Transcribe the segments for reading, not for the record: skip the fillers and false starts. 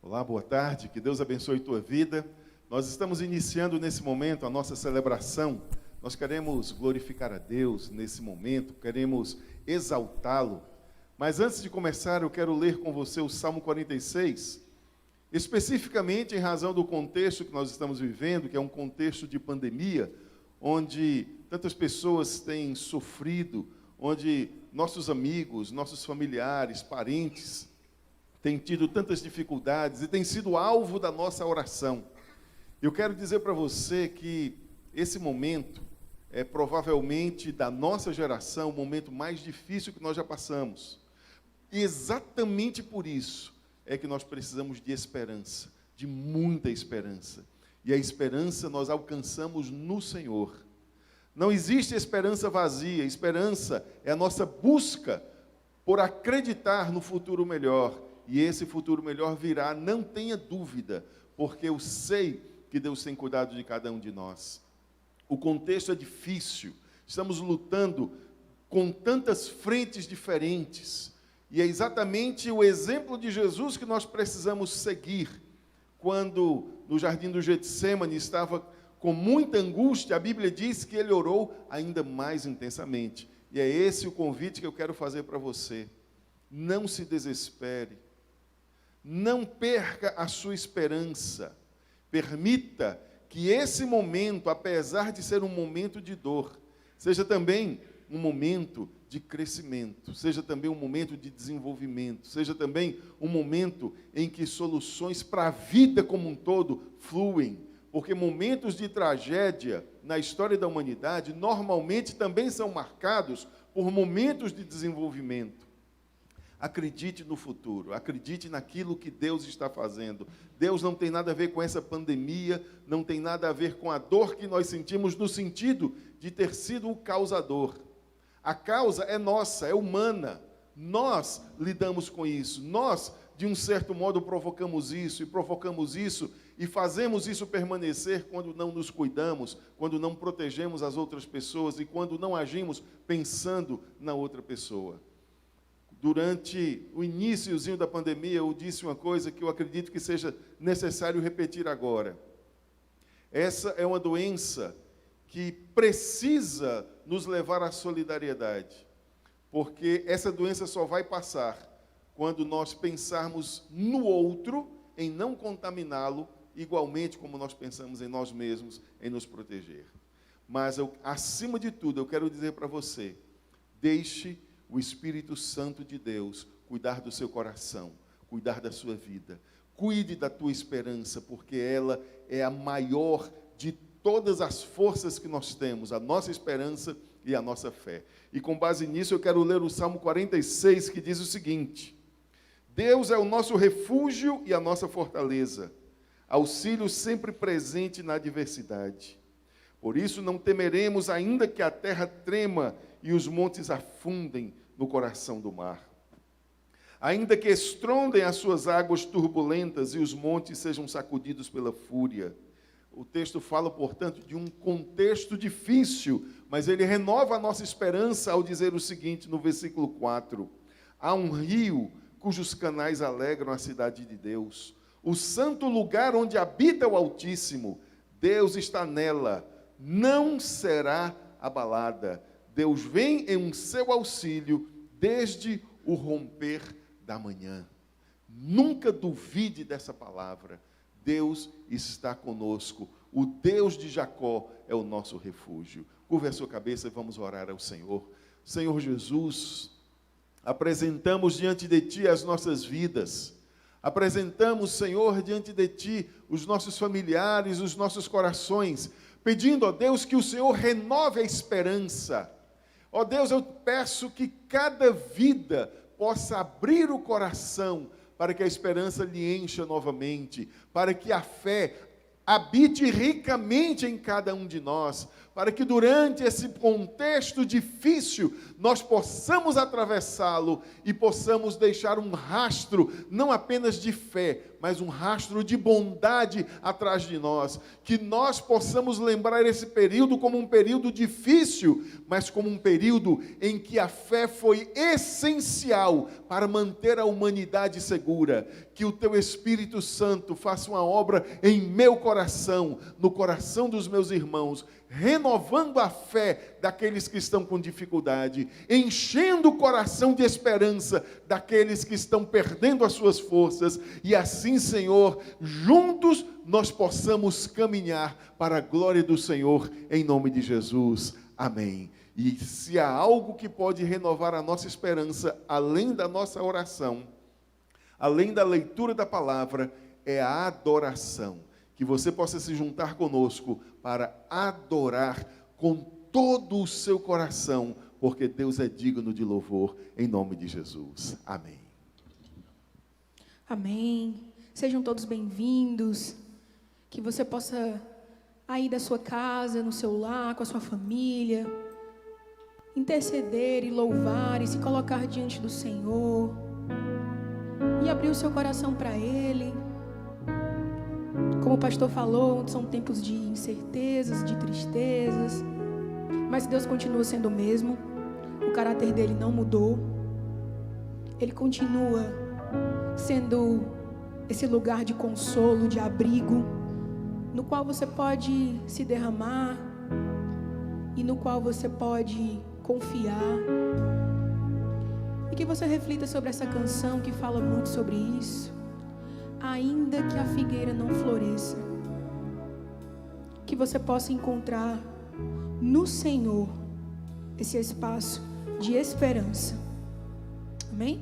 Olá, boa tarde, que Deus abençoe tua vida. Nós estamos iniciando nesse momento a nossa celebração. Nós queremos glorificar a Deus nesse momento, queremos exaltá-lo. Mas antes de começar, eu quero ler com você o Salmo 46, especificamente em razão do contexto que nós estamos vivendo, que é um contexto de pandemia, onde tantas pessoas têm sofrido, onde nossos amigos, nossos familiares, parentes têm tido tantas dificuldades e têm sido alvo da nossa oração. Eu quero dizer para você que esse momento é provavelmente da nossa geração o momento mais difícil que nós já passamos. E exatamente por isso é que nós precisamos de esperança, de muita esperança. E a esperança nós alcançamos no Senhor. Não existe esperança vazia, esperança é a nossa busca por acreditar no futuro melhor. E esse futuro melhor virá, não tenha dúvida, porque eu sei que Deus tem cuidado de cada um de nós. O contexto é difícil, estamos lutando com tantas frentes diferentes, e é exatamente o exemplo de Jesus que nós precisamos seguir. Quando no jardim do Getsêmani estava com muita angústia, a Bíblia diz que ele orou ainda mais intensamente. E é esse o convite que eu quero fazer para você. Não se desespere. Não perca a sua esperança. Permita que esse momento, apesar de ser um momento de dor, seja também um momento de crescimento, seja também um momento de desenvolvimento, seja também um momento em que soluções para a vida como um todo fluem, porque momentos de tragédia na história da humanidade normalmente também são marcados por momentos de desenvolvimento. Acredite no futuro, acredite naquilo que Deus está fazendo. Deus não tem nada a ver com essa pandemia, não tem nada a ver com a dor que nós sentimos no sentido de ter sido o causador. A causa é nossa, é humana. Nós lidamos com isso. Nós, de um certo modo, provocamos isso e fazemos isso permanecer quando não nos cuidamos, quando não protegemos as outras pessoas e quando não agimos pensando na outra pessoa. Durante o iniciozinho da pandemia, eu disse uma coisa que eu acredito que seja necessário repetir agora. Essa é uma doença que precisa nos levar à solidariedade, porque essa doença só vai passar quando nós pensarmos no outro, em não contaminá-lo, igualmente como nós pensamos em nós mesmos, em nos proteger. Mas, acima de tudo, eu quero dizer para você, deixe o Espírito Santo de Deus cuidar do seu coração, cuidar da sua vida. Cuide da tua esperança, porque ela é a maior de todas as forças que nós temos, a nossa esperança e a nossa fé. E com base nisso eu quero ler o Salmo 46, que diz o seguinte: Deus é o nosso refúgio e a nossa fortaleza, auxílio sempre presente na adversidade. Por isso não temeremos, ainda que a terra trema e os montes afundem no coração do mar. Ainda que estrondem as suas águas turbulentas e os montes sejam sacudidos pela fúria. O texto fala, portanto, de um contexto difícil, mas ele renova a nossa esperança ao dizer o seguinte, no versículo 4. Há um rio cujos canais alegram a cidade de Deus, o santo lugar onde habita o Altíssimo. Deus está nela, não será abalada. Deus vem em seu auxílio desde o romper da manhã. Nunca duvide dessa palavra. Deus está conosco. O Deus de Jacó é o nosso refúgio. Curva a sua cabeça e vamos orar ao Senhor. Senhor Jesus, apresentamos diante de Ti as nossas vidas. Apresentamos, Senhor, diante de Ti os nossos familiares, os nossos corações, pedindo, ó Deus, que o Senhor renove a esperança. Ó Deus, eu peço que cada vida possa abrir o coração para que a esperança lhe encha novamente, para que a fé habite ricamente em cada um de nós, para que durante esse contexto difícil nós possamos atravessá-lo e possamos deixar um rastro, não apenas de fé, mas um rastro de bondade atrás de nós. Que nós possamos lembrar esse período como um período difícil, mas como um período em que a fé foi essencial para manter a humanidade segura. Que o teu Espírito Santo faça uma obra em meu coração, no coração dos meus irmãos, renovando a fé daqueles que estão com dificuldade, enchendo o coração de esperança daqueles que estão perdendo as suas forças, e assim, Senhor, juntos nós possamos caminhar para a glória do Senhor, em nome de Jesus. Amém. E se há algo que pode renovar a nossa esperança, além da nossa oração, além da leitura da palavra, é a adoração. Que você possa se juntar conosco para adorar com todo o seu coração, porque Deus é digno de louvor, em nome de Jesus. Amém. Amém. Sejam todos bem-vindos. Que você possa, aí da sua casa, no seu lar, com a sua família, interceder e louvar e se colocar diante do Senhor e abrir o seu coração para Ele. Como o pastor falou, são tempos de incertezas, de tristezas, mas Deus continua sendo o mesmo. O caráter dele não mudou. Ele continua sendo esse lugar de consolo, de abrigo, no qual você pode se derramar e no qual você pode confiar. E que você reflita sobre essa canção que fala muito sobre isso. Ainda que a figueira não floresça, que você possa encontrar no Senhor esse espaço de esperança. Amém?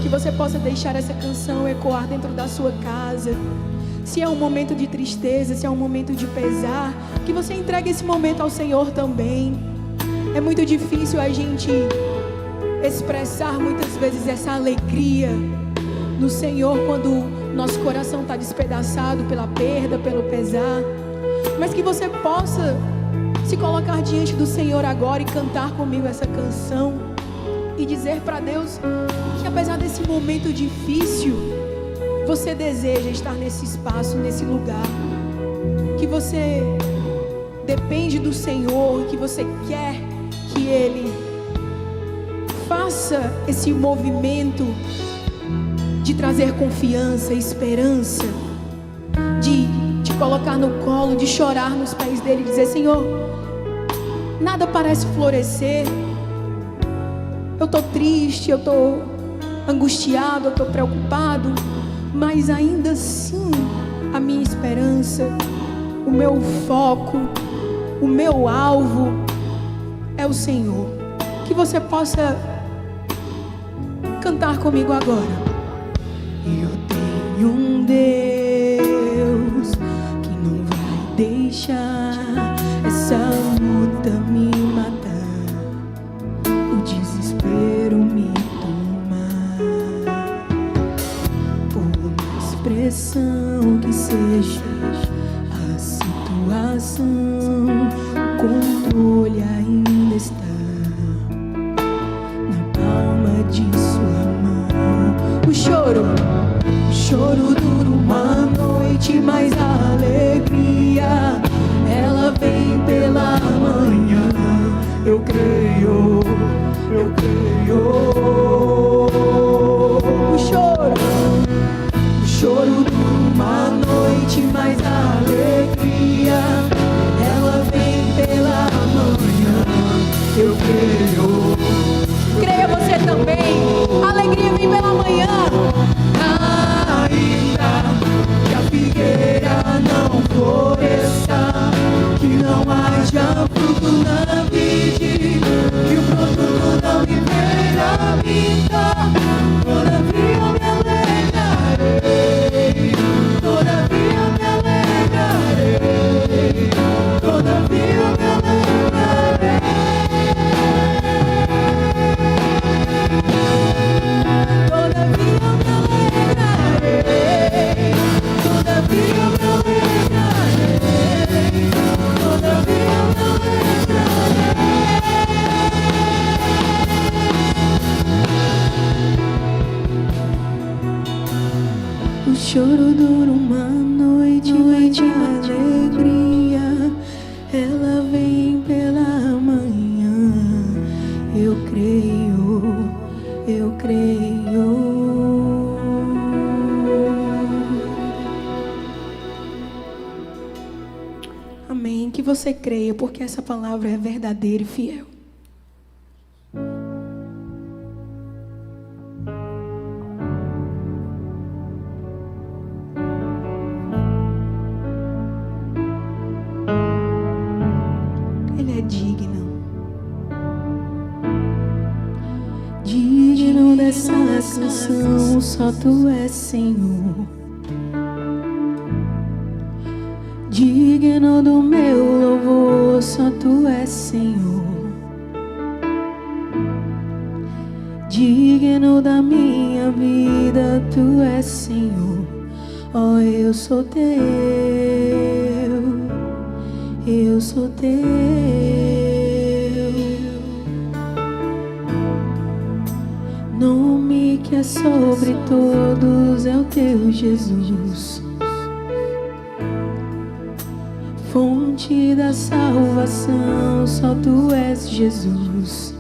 Que você possa deixar essa canção ecoar dentro da sua casa. Se é um momento de tristeza, se é um momento de pesar, que você entregue esse momento ao Senhor também. É muito difícil a gente expressar muitas vezes essa alegria no Senhor quando nosso coração está despedaçado pela perda, pelo pesar, mas que você possa se colocar diante do Senhor agora e cantar comigo essa canção e dizer para Deus que apesar desse momento difícil, você deseja estar nesse espaço, nesse lugar, que você depende do Senhor, que você quer que Ele faça esse movimento de trazer confiança, esperança, de te colocar no colo, de chorar nos pés dele, dizer: Senhor, nada parece florescer, eu estou triste, eu estou angustiado, eu estou preocupado, mas ainda assim a minha esperança, o meu foco, o meu alvo é o Senhor. Que você possa cantar comigo agora. Eu tenho um Deus que não vai deixar essa luta me matar, o desespero me tomar. Por mais pressão que seja a situação, o controle ainda está na palma de sua mão. O choro dura uma noite, mas a alegria ela vem pela manhã. Eu creio, eu creio. O choro dura uma noite, mas a alegria ela vem pela manhã. Eu creio. Creia você também. A alegria vem pela manhã. Ainda que a figueira não floresça, que não haja fruto na vide, que o produto não me venha a vida, todavia me alegrarei, todavia me alegrarei, todavia me alegrarei. O choro dura uma noite, mas a alegria ela vem pela manhã. Eu creio, eu creio. Amém. Que você creia, porque essa palavra é verdadeira e fiel. Ele é digno. Digno dessa canção, só tu és, Senhor. Digno do meu louvor, só tu és, Senhor. Digno da minha vida, tu és, Senhor. Oh, eu sou teu, eu sou teu. Nome que é sobre todos é o teu, Jesus. Fonte da salvação, só tu és, Jesus.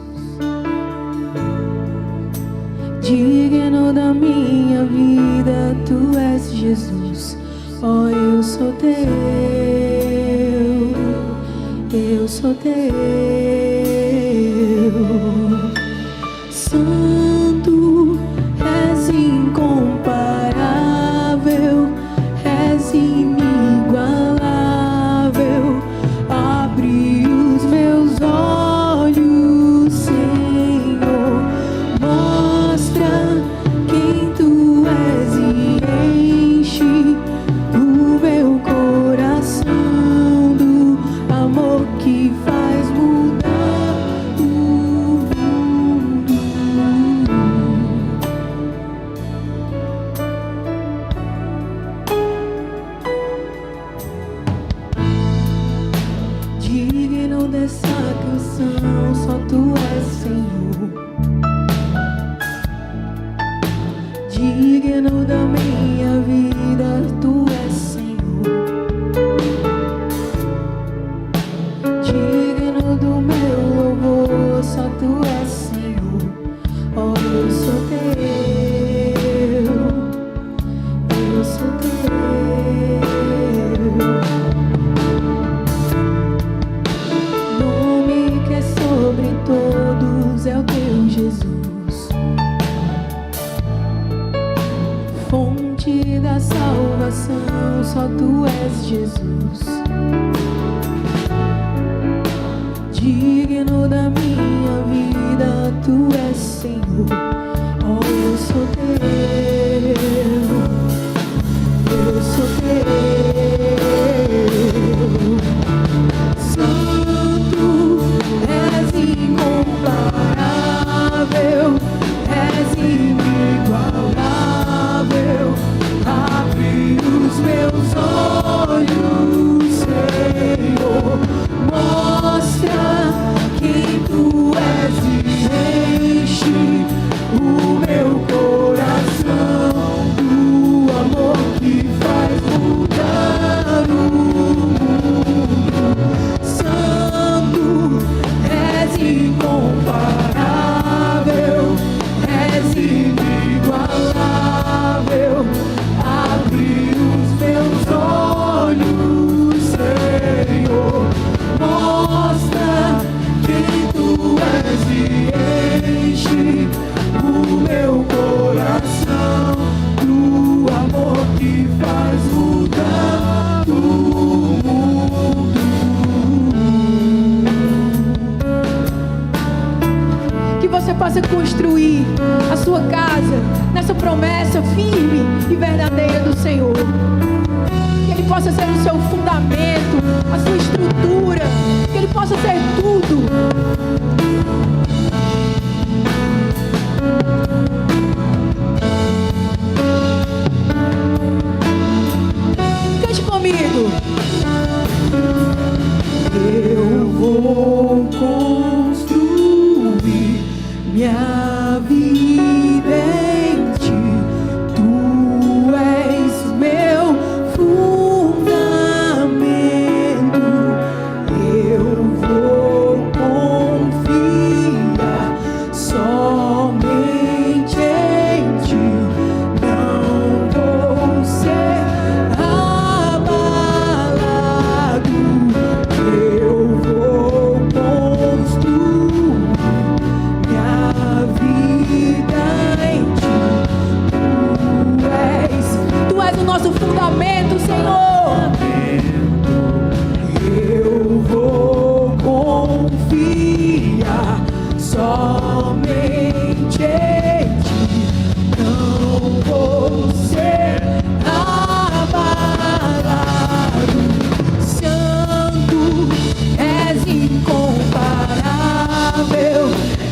Digno da minha vida, tu és, Jesus. Oh, eu sou teu, eu sou teu. Santo, és incomparável, és inigualável. Abre os meus olhos, Senhor, mostra quem tu és e enche o meu coração do amor que faz mudar. dessa canção, só Tu és Senhor, digno da minha vida, Tu és Senhor, digno do meu louvor, só Tu és Senhor. Oh, eu sou Teu, eu sou Teu. Nome que é sobre todos é o Teu Jesus, fonte da salvação, só Tu és Jesus, digno da minha vida, Tu és Senhor. Oh, eu sou Teu, eu sou Teu. Santo, és incomparável, és inigualável. Abre os meus olhos, Senhor, mostra quem Tu és e enche o meu coração do amor que faz mudar o mundo. Santo, és incomparável, és inigualável. Abre os meus olhos, Senhor, mostra quem Tu és e enche o meu coração do amor que faz mudar o mundo. Que você possa construir a sua casa nessa promessa firme e verdadeira do Senhor. Que Ele possa ser o seu fundamento, a sua estrutura, que Ele possa ser tudo. Cante comigo. Eu vou construir minha vida em Ti. Tu és meu fundamento. Eu vou confiar somente em Ti. Não vou ser abalado. Eu vou construir minha vida em Ti. Tu és o nosso fundamento, Senhor. Eu vou confiar somente em Ti. Não vou ser abalado. Santo, és incomparável,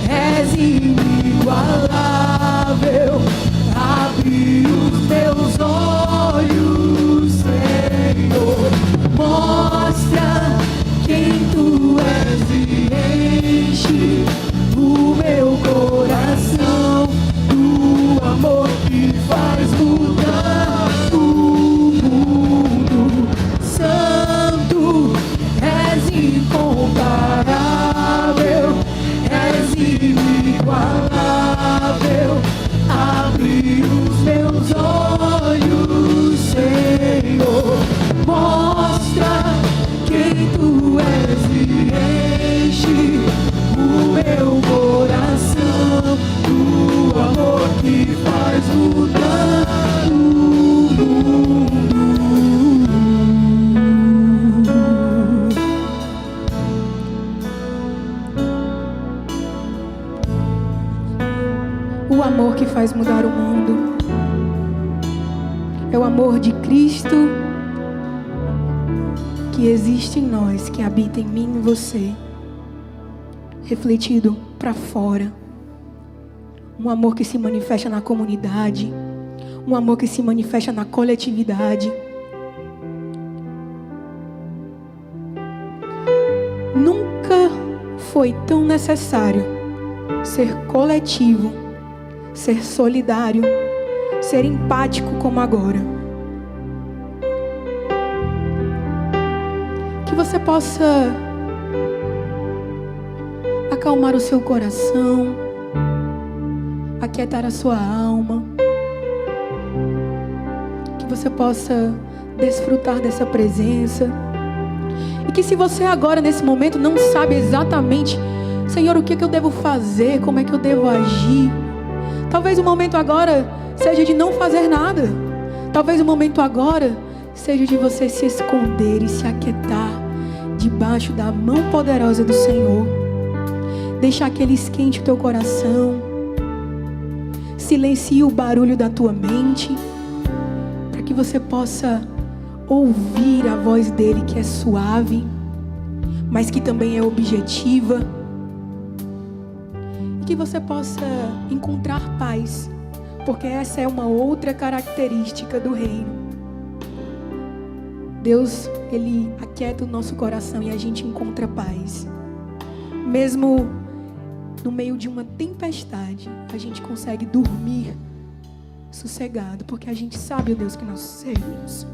és inigualável. Abre os meus olhos, Senhor, mostra quem Tu és e enche o meu coração do amor que faz mudar o mundo. Santo, és incomparável, és inigualável. Abre os meus olhos, Senhor, mostra quem Tu és e enche o meu coração do amor que faz mudar o mundo. O amor que faz mudar o mundo é o amor de Cristo que existe em nós, que habita em mim e em você, refletido para fora. Um amor que se manifesta na comunidade, um amor que se manifesta na coletividade. Nunca foi tão necessário ser coletivo, ser solidário, ser empático como agora. Que você possa acalmar o seu coração, aquietar a sua alma, que você possa desfrutar dessa presença. E que se você agora, nesse momento, não sabe exatamente, Senhor, o que eu devo fazer, como é que eu devo agir, talvez o momento agora seja de não fazer nada. Talvez o momento agora seja de você se esconder e se aquietar debaixo da mão poderosa do Senhor. Deixar que Ele esquente o teu coração, silencie o barulho da tua mente, para que você possa ouvir a voz dEle, que é suave, mas que também é objetiva. E que você possa encontrar paz, porque essa é uma outra característica do reino. Deus, Ele aquieta o nosso coração e a gente encontra paz. Mesmo no meio de uma tempestade, a gente consegue dormir sossegado, porque a gente sabe o Deus que nós servimos.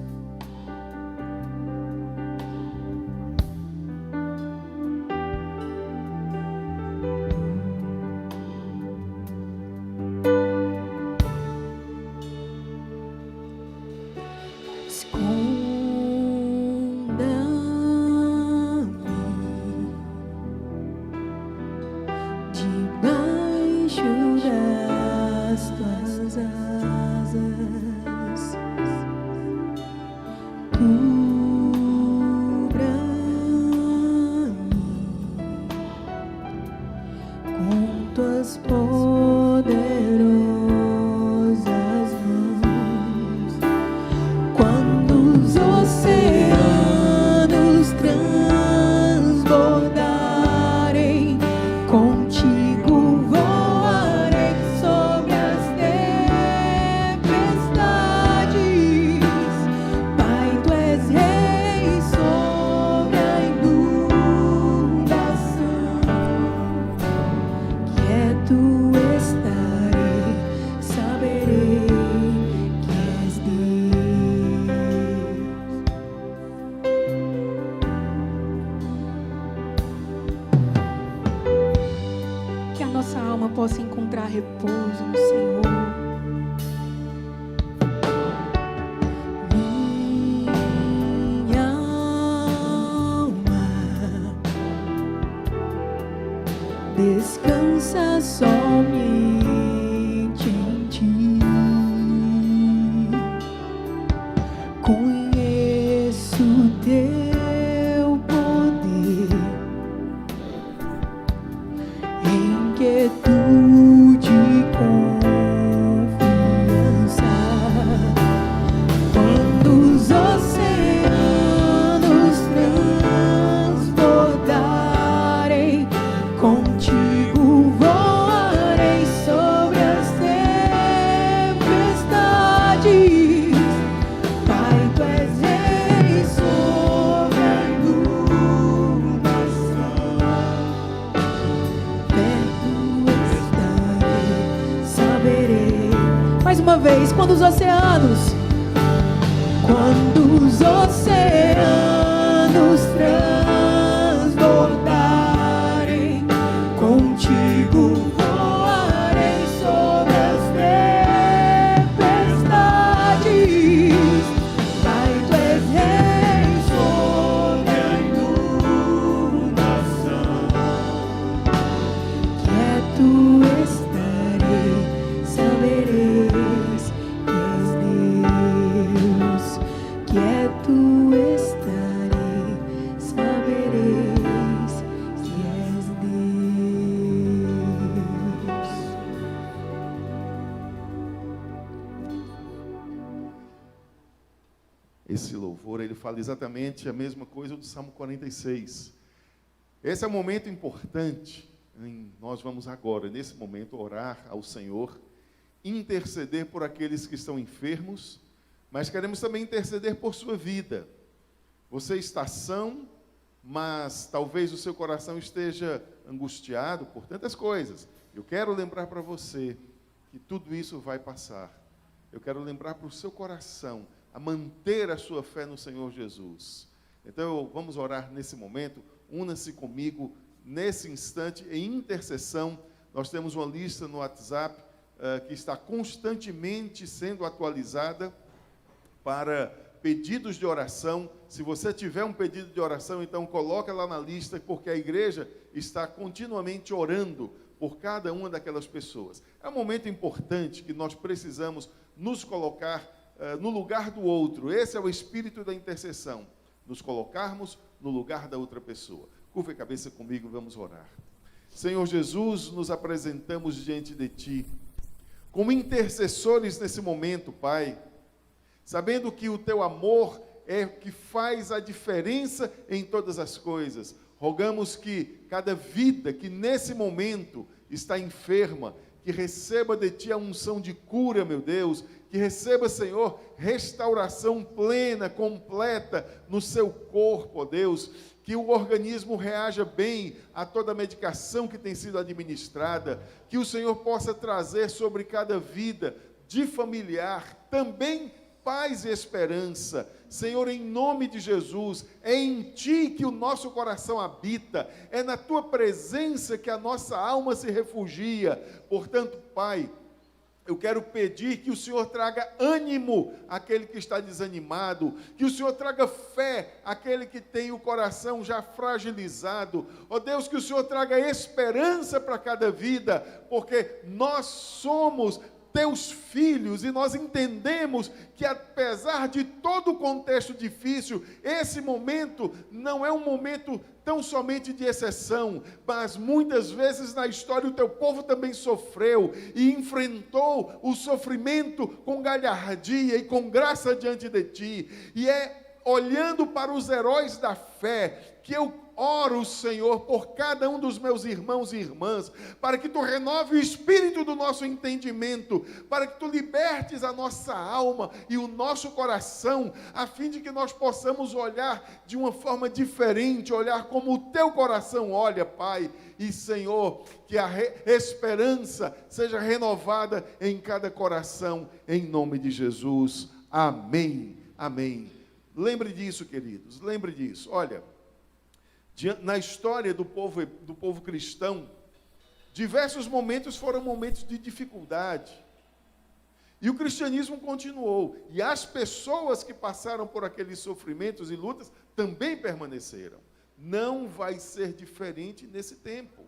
Possa encontrar repouso no Senhor. Minha alma descansa somente em Ti. Conheço Teu poder, inquietude e confiança. Quando os oceanos transbordarem, contigo voarei sobre as tempestades. Pai, Tu és Rei sobre a inundação. Mais uma vez, quando os oceanos transbordarem, contigo voarei sobre as tempestades. Pai, Tu és Rei sobre a inundação. Quieto estarei, sabereis que és Deus. Quieto estarei, sabereis que és Deus. Esse louvor, ele fala exatamente a mesma coisa do Salmo 46. Esse é um momento importante. Nós vamos agora, nesse momento, orar ao Senhor, interceder por aqueles que estão enfermos, mas queremos também interceder por sua vida. Você está são, mas talvez o seu coração esteja angustiado por tantas coisas. Eu quero lembrar para você que tudo isso vai passar. Eu quero lembrar para o seu coração a manter a sua fé no Senhor Jesus. Então, vamos orar nesse momento. Una-se comigo nesse instante em intercessão. Nós temos uma lista no WhatsApp que está constantemente sendo atualizada para pedidos de oração. Se você tiver um pedido de oração, então coloca lá na lista, porque a igreja está continuamente orando por cada uma daquelas pessoas. É um momento importante que nós precisamos nos colocar no lugar do outro. Esse é o espírito da intercessão. Nos colocarmos no lugar da outra pessoa. Curva a cabeça comigo, vamos orar. Senhor Jesus, nos apresentamos diante de Ti, como intercessores nesse momento, Pai, sabendo que o Teu amor é que faz a diferença em todas as coisas. Rogamos que cada vida que nesse momento está enferma, que receba de Ti a unção de cura, meu Deus, que receba, Senhor, restauração plena, completa no seu corpo, ó Deus, que o organismo reaja bem a toda a medicação que tem sido administrada, que o Senhor possa trazer sobre cada vida de familiar também paz e esperança. Senhor, em nome de Jesus, é em Ti que o nosso coração habita, é na Tua presença que a nossa alma se refugia. Portanto, Pai, eu quero pedir que o Senhor traga ânimo àquele que está desanimado, que o Senhor traga fé àquele que tem o coração já fragilizado. Ó Deus, que o Senhor traga esperança para cada vida, porque nós somos Teus filhos, e nós entendemos que apesar de todo o contexto difícil, esse momento não é um momento tão somente de exceção, mas muitas vezes na história o Teu povo também sofreu e enfrentou o sofrimento com galhardia e com graça diante de Ti, e é olhando para os heróis da fé que eu oro, Senhor, por cada um dos meus irmãos e irmãs, para que Tu renove o espírito do nosso entendimento, para que Tu libertes a nossa alma e o nosso coração, a fim de que nós possamos olhar de uma forma diferente, olhar como o Teu coração olha, Pai, e Senhor, que a esperança seja renovada em cada coração, em nome de Jesus. Amém, amém. Lembre disso, queridos, lembre disso. Olha, na história do povo cristão, diversos momentos foram momentos de dificuldade. E o cristianismo continuou. E as pessoas que passaram por aqueles sofrimentos e lutas também permaneceram. Não vai ser diferente nesse tempo.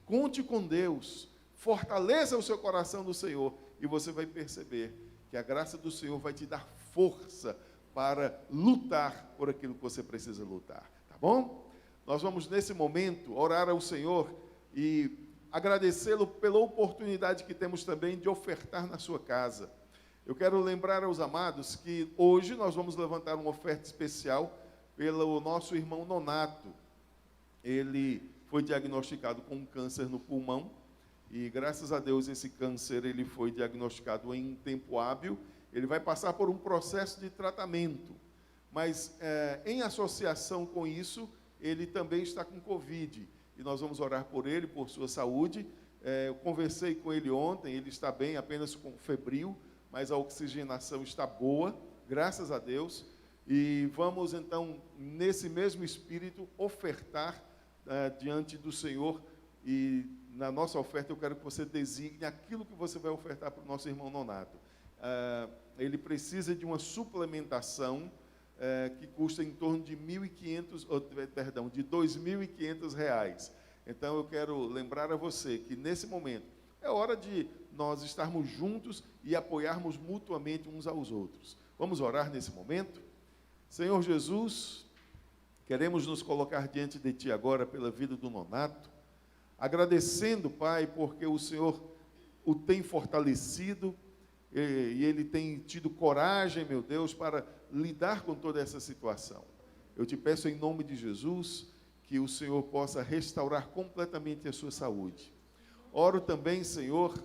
Conte com Deus. Fortaleça o seu coração no Senhor. E você vai perceber que a graça do Senhor vai te dar força para lutar por aquilo que você precisa lutar. Tá bom? Nós vamos, nesse momento, orar ao Senhor e agradecê-lo pela oportunidade que temos também de ofertar na sua casa. Eu quero lembrar aos amados que hoje nós vamos levantar uma oferta especial pelo nosso irmão Nonato. Ele foi diagnosticado com um câncer no pulmão e, graças a Deus, esse câncer ele foi diagnosticado em tempo hábil. Ele vai passar por um processo de tratamento, mas em associação com isso, ele também está com Covid, e nós vamos orar por ele, por sua saúde. Eu conversei com ele ontem, ele está bem, apenas com febril, mas a oxigenação está boa, graças a Deus, e vamos então, nesse mesmo espírito, ofertar diante do Senhor, e na nossa oferta eu quero que você designe aquilo que você vai ofertar para o nosso irmão Nonato. Ele precisa de uma suplementação que custa em torno de de R$2.500. Então, eu quero lembrar a você que, nesse momento, é hora de nós estarmos juntos e apoiarmos mutuamente uns aos outros. Vamos orar nesse momento? Senhor Jesus, queremos nos colocar diante de Ti agora pela vida do Nonato, agradecendo, Pai, porque o Senhor o tem fortalecido, e ele tem tido coragem, meu Deus, para lidar com toda essa situação. Eu te peço em nome de Jesus que o Senhor possa restaurar completamente a sua saúde. Oro também, Senhor,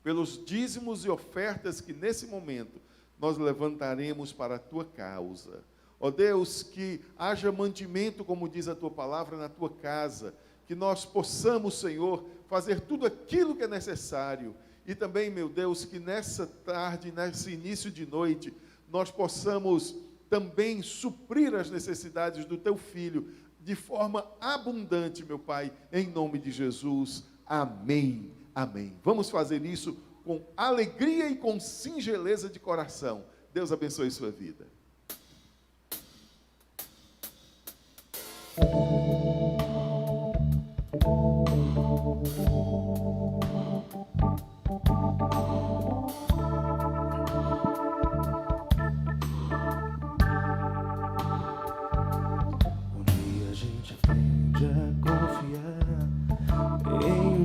pelos dízimos e ofertas que nesse momento nós levantaremos para a tua causa. Ó Deus, que haja mantimento, como diz a tua palavra, na tua casa, que nós possamos, Senhor, fazer tudo aquilo que é necessário. E também, meu Deus, que nessa tarde, nesse início de noite, nós possamos também suprir as necessidades do teu filho de forma abundante, meu Pai, em nome de Jesus. Amém. Amém. Vamos fazer isso com alegria e com singeleza de coração. Deus abençoe sua vida.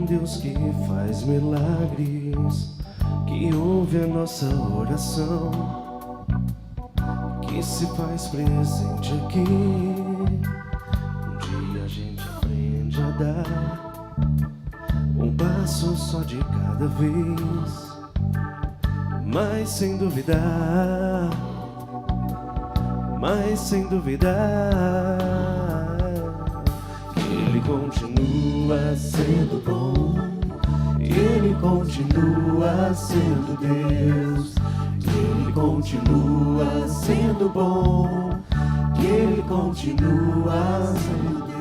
Deus que faz milagres, que ouve a nossa oração, que se faz presente aqui. Um dia a gente aprende a dar um passo só de cada vez, mas sem duvidar, Ele continua sendo bom, Ele continua sendo Deus, Ele continua sendo bom, Ele continua sendo Deus.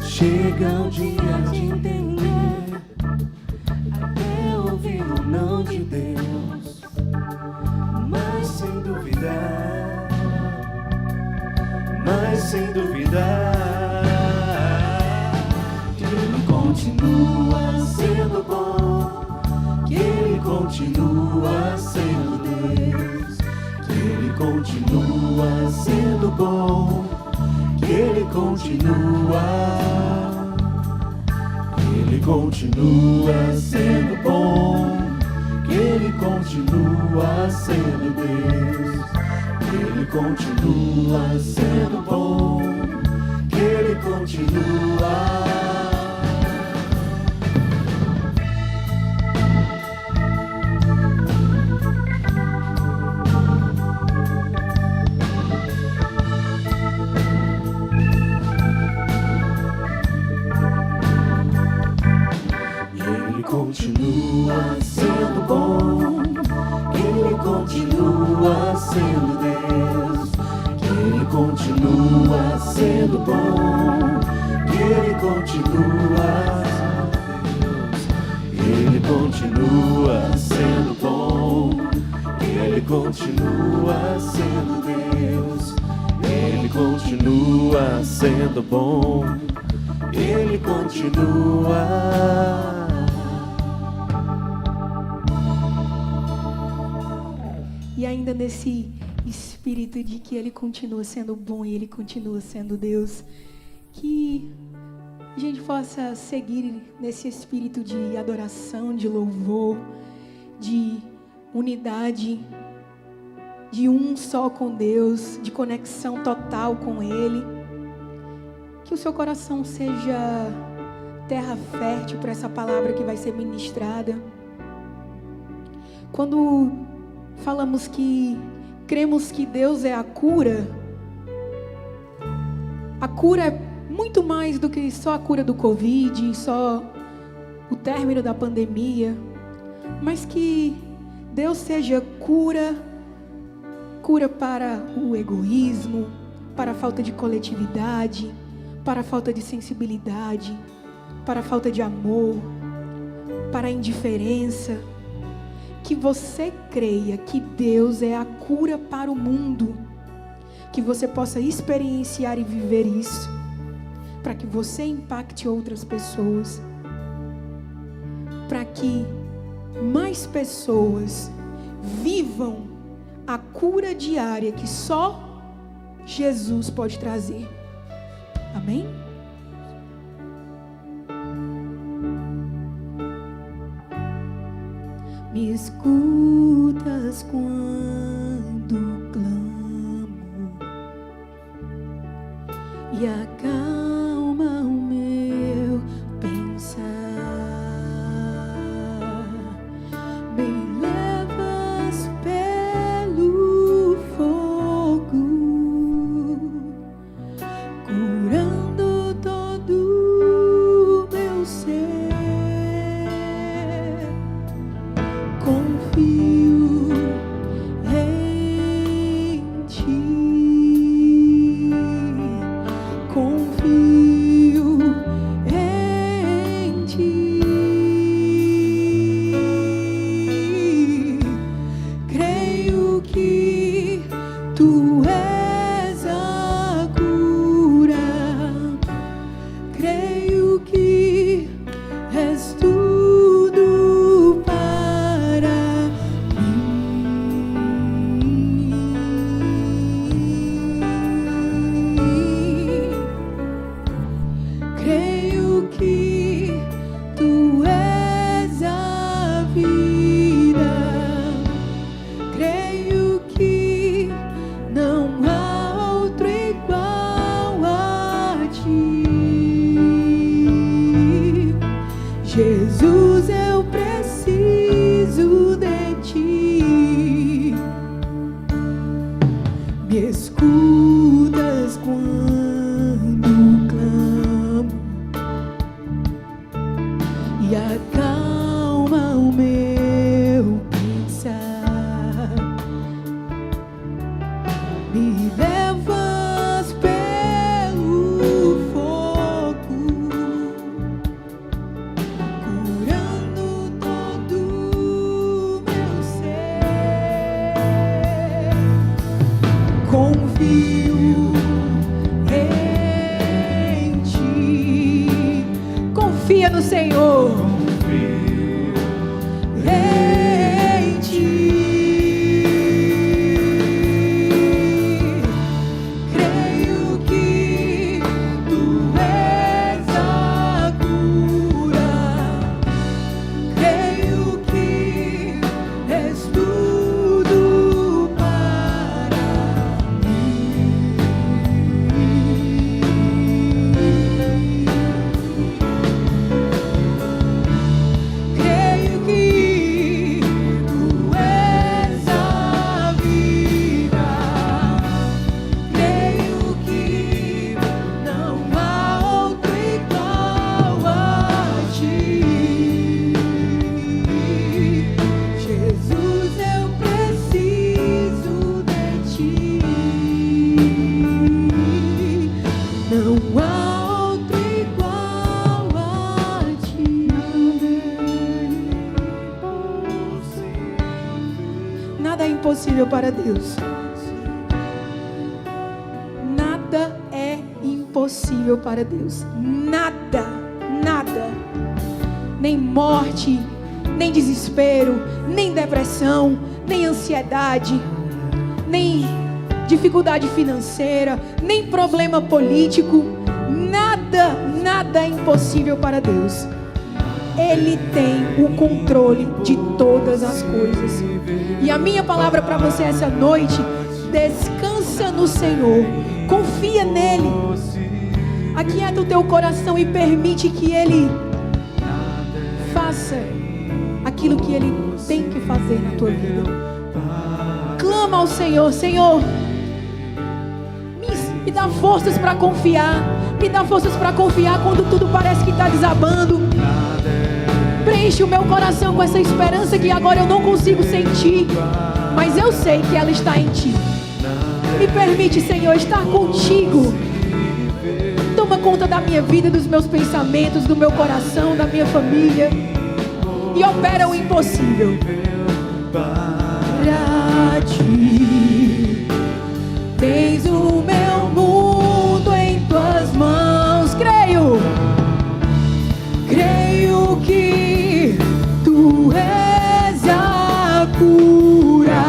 Chega o dia de entender, até ouvir o não de Deus, mas sem duvidar, que Ele continua sendo bom, que Ele continua sendo Deus, que Ele continua sendo bom, que Ele continua sendo bom, que Ele continua sendo Deus, que Ele continua sendo bom, que Ele continua. Continua sendo bom, que Ele continua sendo Deus, que Ele continua sendo bom, que Ele continua sendo bom, que Ele continua sendo Deus, Ele continua sendo bom, Ele continua. E ainda nesse espírito de que Ele continua sendo bom e Ele continua sendo Deus, que a gente possa seguir nesse espírito de adoração, de louvor, de unidade, de um só com Deus, de conexão total com Ele. Que o seu coração seja terra fértil para essa palavra que vai ser ministrada. Quando falamos que cremos que Deus é a cura é muito mais do que só a cura do Covid, só o término da pandemia, mas que Deus seja cura para o egoísmo, para a falta de coletividade, para a falta de sensibilidade, para a falta de amor, para a indiferença. Que você creia que Deus é a cura para o mundo, que você possa experienciar e viver isso, para que você impacte outras pessoas, para que mais pessoas vivam a cura diária que só Jesus pode trazer. Amém? Me escutas quando clamo e acalma o meu pensar. Me levas pelo fogo, curando todo meu ser. Confio em ti, confio em ti. Creio que tu és a cura, creio que és tudo para creio que tu és a vida, creio que não há outro igual a ti. Jesus, eu preciso de ti. Me escutas quando clamo e acalma o meu pensar. Me levas pelo fogo, curando todo o meu ser. Confio em ti. Confia no Senhor. Em ti. Creio que tu és a cura. Creio que és tudo para creio que tu és a vida, creio que não há outro igual a ti. Jesus, eu preciso de ti. Não há outro igual a ti. Nada é impossível para Deus. Nada é impossível para Deus. Nada, nada. Nem morte, nem desespero, nem depressão, nem ansiedade, nem dificuldade financeira, nem problema político. Nada, nada é impossível para Deus. Ele tem o controle de todas as coisas. E a minha palavra para você essa noite: descansa no Senhor, confia nele, aquieta o teu coração e permite que Ele faça aquilo que Ele tem que fazer na tua vida. Clama ao Senhor: Senhor, me dá forças para confiar, me dá forças para confiar quando tudo parece que está desabando. Preenche o meu coração com essa esperança que agora eu não consigo sentir, mas eu sei que ela está em ti. Me permite, Senhor, estar contigo. Toma conta da minha vida, dos meus pensamentos, do meu coração, da minha família, e opera o impossível. Para ti tens o meu mundo em tuas mãos. Creio que tu és a cura.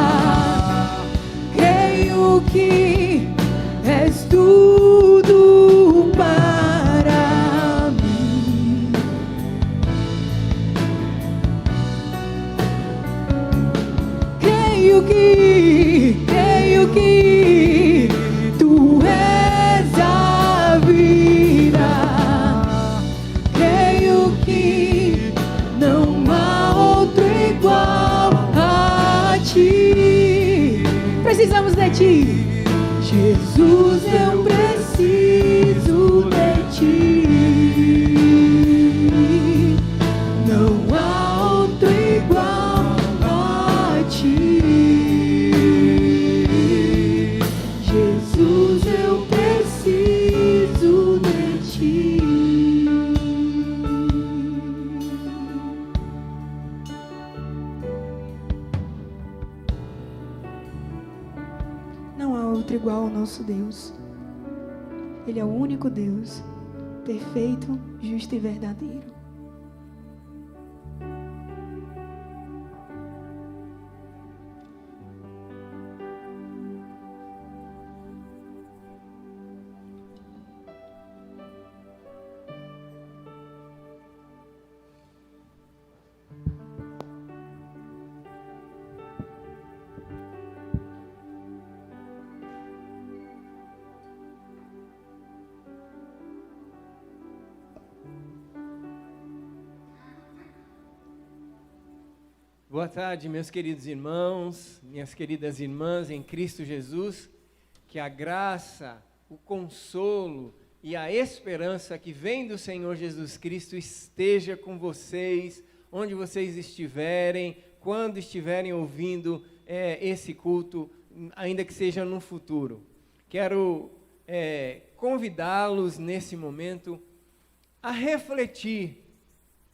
nosso Deus. Ele é o único Deus, perfeito, justo e verdadeiro. Boa tarde, meus queridos irmãos, minhas queridas irmãs em Cristo Jesus. Que a graça, o consolo e a esperança que vem do Senhor Jesus Cristo esteja com vocês, onde vocês estiverem, quando estiverem ouvindo esse culto, ainda que seja no futuro. Quero convidá-los nesse momento a refletir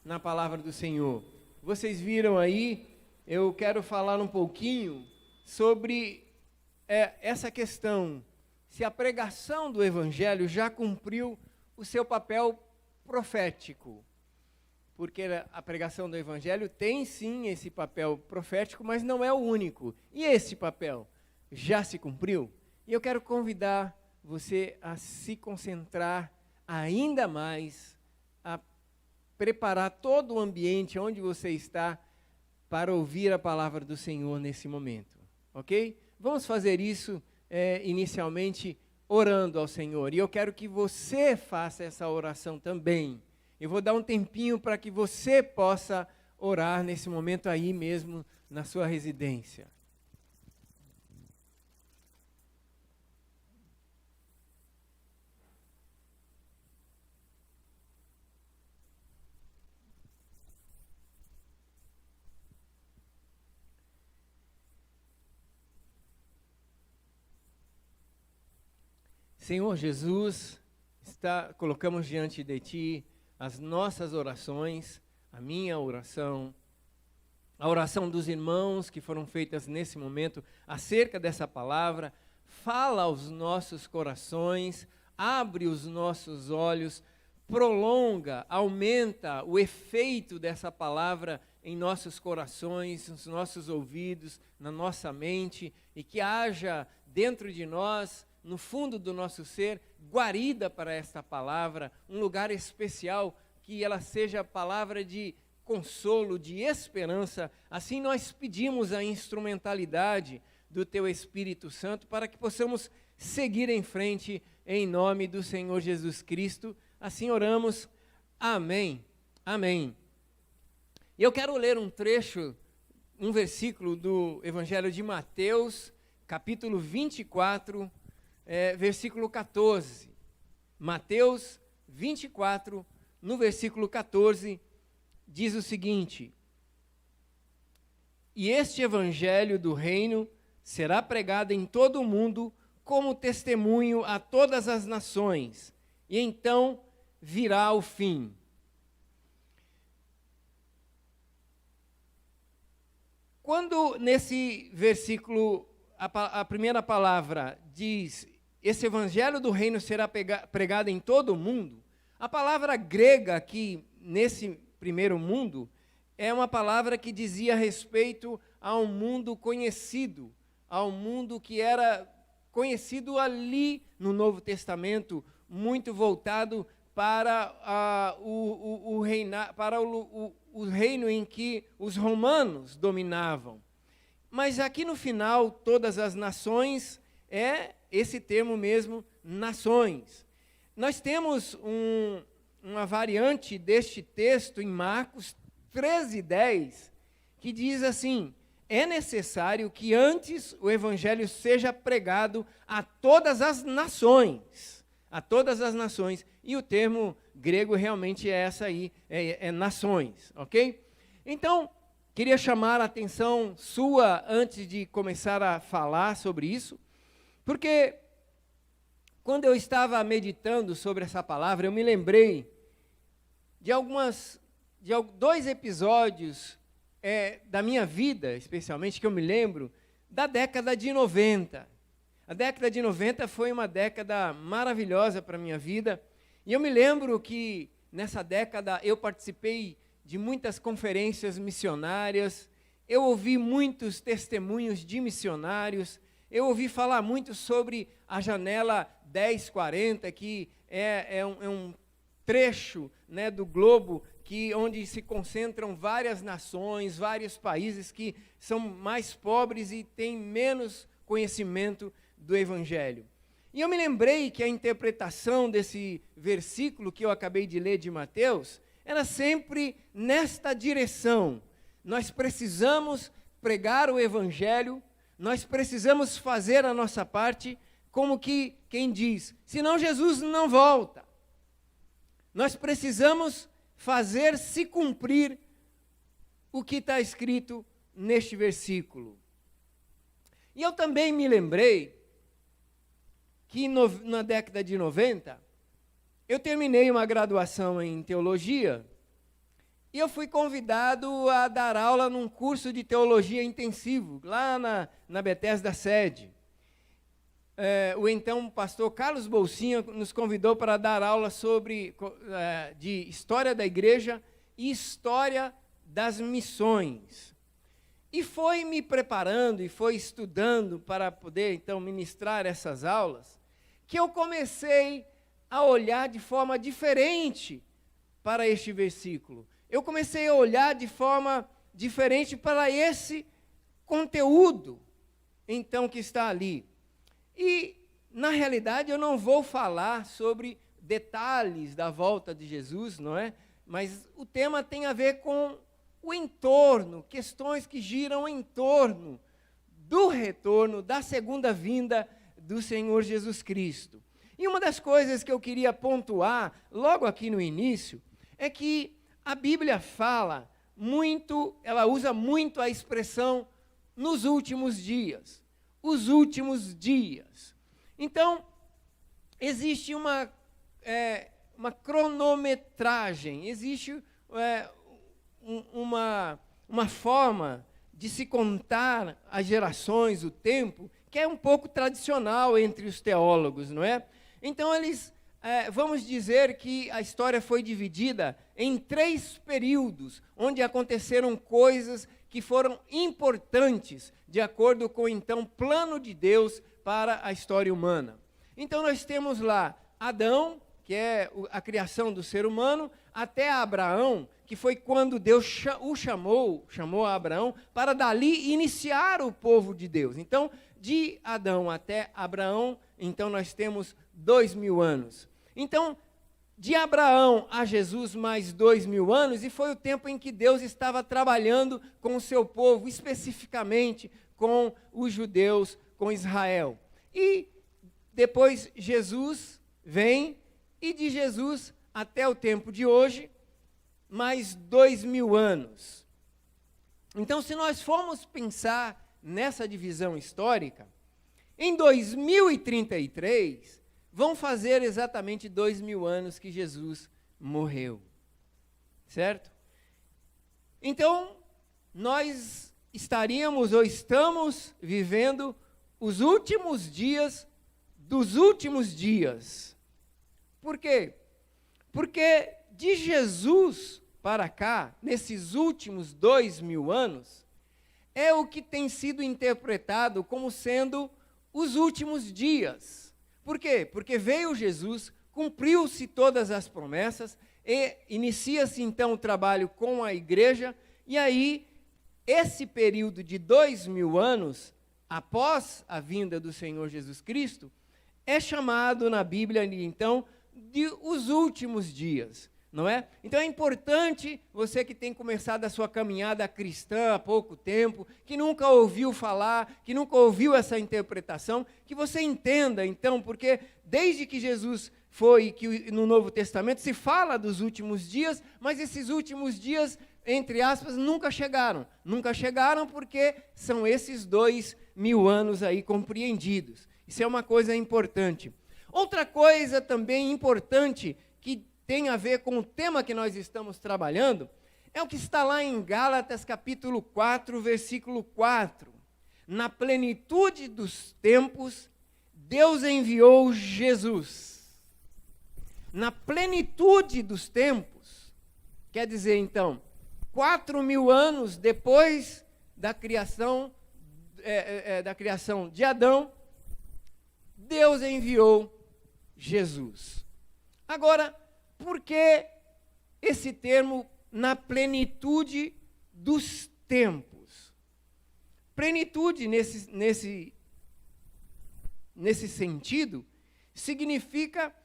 na palavra do Senhor. Vocês viram aí, eu quero falar um pouquinho sobre essa questão, se a pregação do Evangelho já cumpriu o seu papel profético. Porque a pregação do Evangelho tem sim esse papel profético, mas não é o único. E esse papel já se cumpriu? E eu quero convidar você a se concentrar ainda mais, a preparar todo o ambiente onde você está para ouvir a palavra do Senhor nesse momento, ok? Vamos fazer isso inicialmente orando ao Senhor, e eu quero que você faça essa oração também. Eu vou dar um tempinho para que você possa orar nesse momento aí mesmo na sua residência. Senhor Jesus, colocamos diante de Ti as nossas orações, a minha oração, a oração dos irmãos que foram feitas nesse momento acerca dessa palavra. Fala aos nossos corações, abre os nossos olhos, prolonga, aumenta o efeito dessa palavra em nossos corações, nos nossos ouvidos, na nossa mente, e que haja dentro de nós, no fundo do nosso ser, guarida para esta palavra, um lugar especial, que ela seja palavra de consolo, de esperança. Assim nós pedimos a instrumentalidade do Teu Espírito Santo para que possamos seguir em frente em nome do Senhor Jesus Cristo. Assim oramos. Amém. Amém. E eu quero ler um trecho, um versículo do Evangelho de Mateus, capítulo 24, versículo 14. Mateus 24, no versículo 14, diz o seguinte: E este evangelho do reino será pregado em todo o mundo como testemunho a todas as nações, e então virá o fim. Quando nesse versículo a primeira palavra diz: esse evangelho do reino será pregado em todo o mundo, a palavra grega aqui, nesse primeiro mundo, é uma palavra que dizia respeito a um mundo conhecido, ao mundo que era conhecido ali no Novo Testamento, muito voltado para o reino em que os romanos dominavam. Mas aqui no final, todas as nações, é esse termo mesmo, nações. Nós temos uma variante deste texto em Marcos 13:10, que diz assim: é necessário que antes o evangelho seja pregado a todas as nações. A todas as nações. E o termo grego realmente é essa aí, é nações, ok? Então, queria chamar a atenção sua antes de começar a falar sobre isso, porque quando eu estava meditando sobre essa palavra, eu me lembrei de dois episódios da minha vida, especialmente, que eu me lembro, da década de 90. A A década de 90 foi uma década maravilhosa para a minha vida. E eu me lembro que nessa década eu participei de muitas conferências missionárias, eu ouvi muitos testemunhos de missionários, eu ouvi falar muito sobre a janela 1040, que é um trecho, né, do globo onde se concentram várias nações, vários países que são mais pobres e têm menos conhecimento do Evangelho. E eu me lembrei que a interpretação desse versículo que eu acabei de ler de Mateus era sempre nesta direção. Nós precisamos pregar o Evangelho, nós precisamos fazer a nossa parte, como que quem diz, senão Jesus não volta. Nós precisamos fazer se cumprir o que está escrito neste versículo. E eu também me lembrei que na década de 90, eu terminei uma graduação em teologia e eu fui convidado a dar aula num curso de teologia intensivo, lá na Bethesda Sede. O então pastor Carlos Bolsinha nos convidou para dar aula de história da igreja e história das missões. E foi me preparando e foi estudando para poder então ministrar essas aulas, que eu comecei a olhar de forma diferente para este versículo. Eu comecei a olhar de forma diferente para esse conteúdo, então, que está ali. E, na realidade, eu não vou falar sobre detalhes da volta de Jesus, não é? Mas o tema tem a ver com o entorno, questões que giram em torno do retorno, da segunda vinda do Senhor Jesus Cristo. E uma das coisas que eu queria pontuar, logo aqui no início, é que a Bíblia fala muito, ela usa muito a expressão nos últimos dias. Os últimos dias. Então, existe uma cronometragem, existe uma forma de se contar as gerações, o tempo, que é um pouco tradicional entre os teólogos, não é? Então, vamos dizer que a história foi dividida em 3 períodos, onde aconteceram coisas que foram importantes, de acordo com, então, o plano de Deus para a história humana. Então, nós temos lá Adão, que é a criação do ser humano, até Abraão, que foi quando Deus chamou a Abraão, para dali iniciar o povo de Deus. Então, de Adão até Abraão, então nós temos 2000 anos. Então, de Abraão a Jesus mais 2000 anos, e foi o tempo em que Deus estava trabalhando com o seu povo, especificamente com os judeus, com Israel. E depois Jesus vem, e de Jesus até o tempo de hoje, mais 2000 anos. Então, se nós formos pensar nessa divisão histórica, em 2033, vão fazer exatamente 2000 anos que Jesus morreu. Certo? Então, nós estaríamos ou estamos vivendo os últimos dias dos últimos dias. Por quê? Porque de Jesus para cá, nesses últimos 2000 anos, é o que tem sido interpretado como sendo os últimos dias. Por quê? Porque veio Jesus, cumpriu-se todas as promessas, e inicia-se então o trabalho com a igreja, e aí, esse período de 2000 anos, após a vinda do Senhor Jesus Cristo, é chamado na Bíblia, então, de os últimos dias, não é? Então é importante, você que tem começado a sua caminhada cristã há pouco tempo, que nunca ouviu falar, que nunca ouviu essa interpretação, que você entenda, então, porque desde que Jesus foi, que no Novo Testamento se fala dos últimos dias, mas esses últimos dias, entre aspas, nunca chegaram. Nunca chegaram porque são esses 2000 anos aí compreendidos. Isso é uma coisa importante. Outra coisa também importante, que tem a ver com o tema que nós estamos trabalhando, é o que está lá em Gálatas capítulo 4, versículo 4. Na plenitude dos tempos, Deus enviou Jesus. Na plenitude dos tempos, quer dizer então, 4.000 anos depois da criação de Adão, Deus enviou Jesus. Agora, por que esse termo na plenitude dos tempos? Plenitude, nesse sentido, significa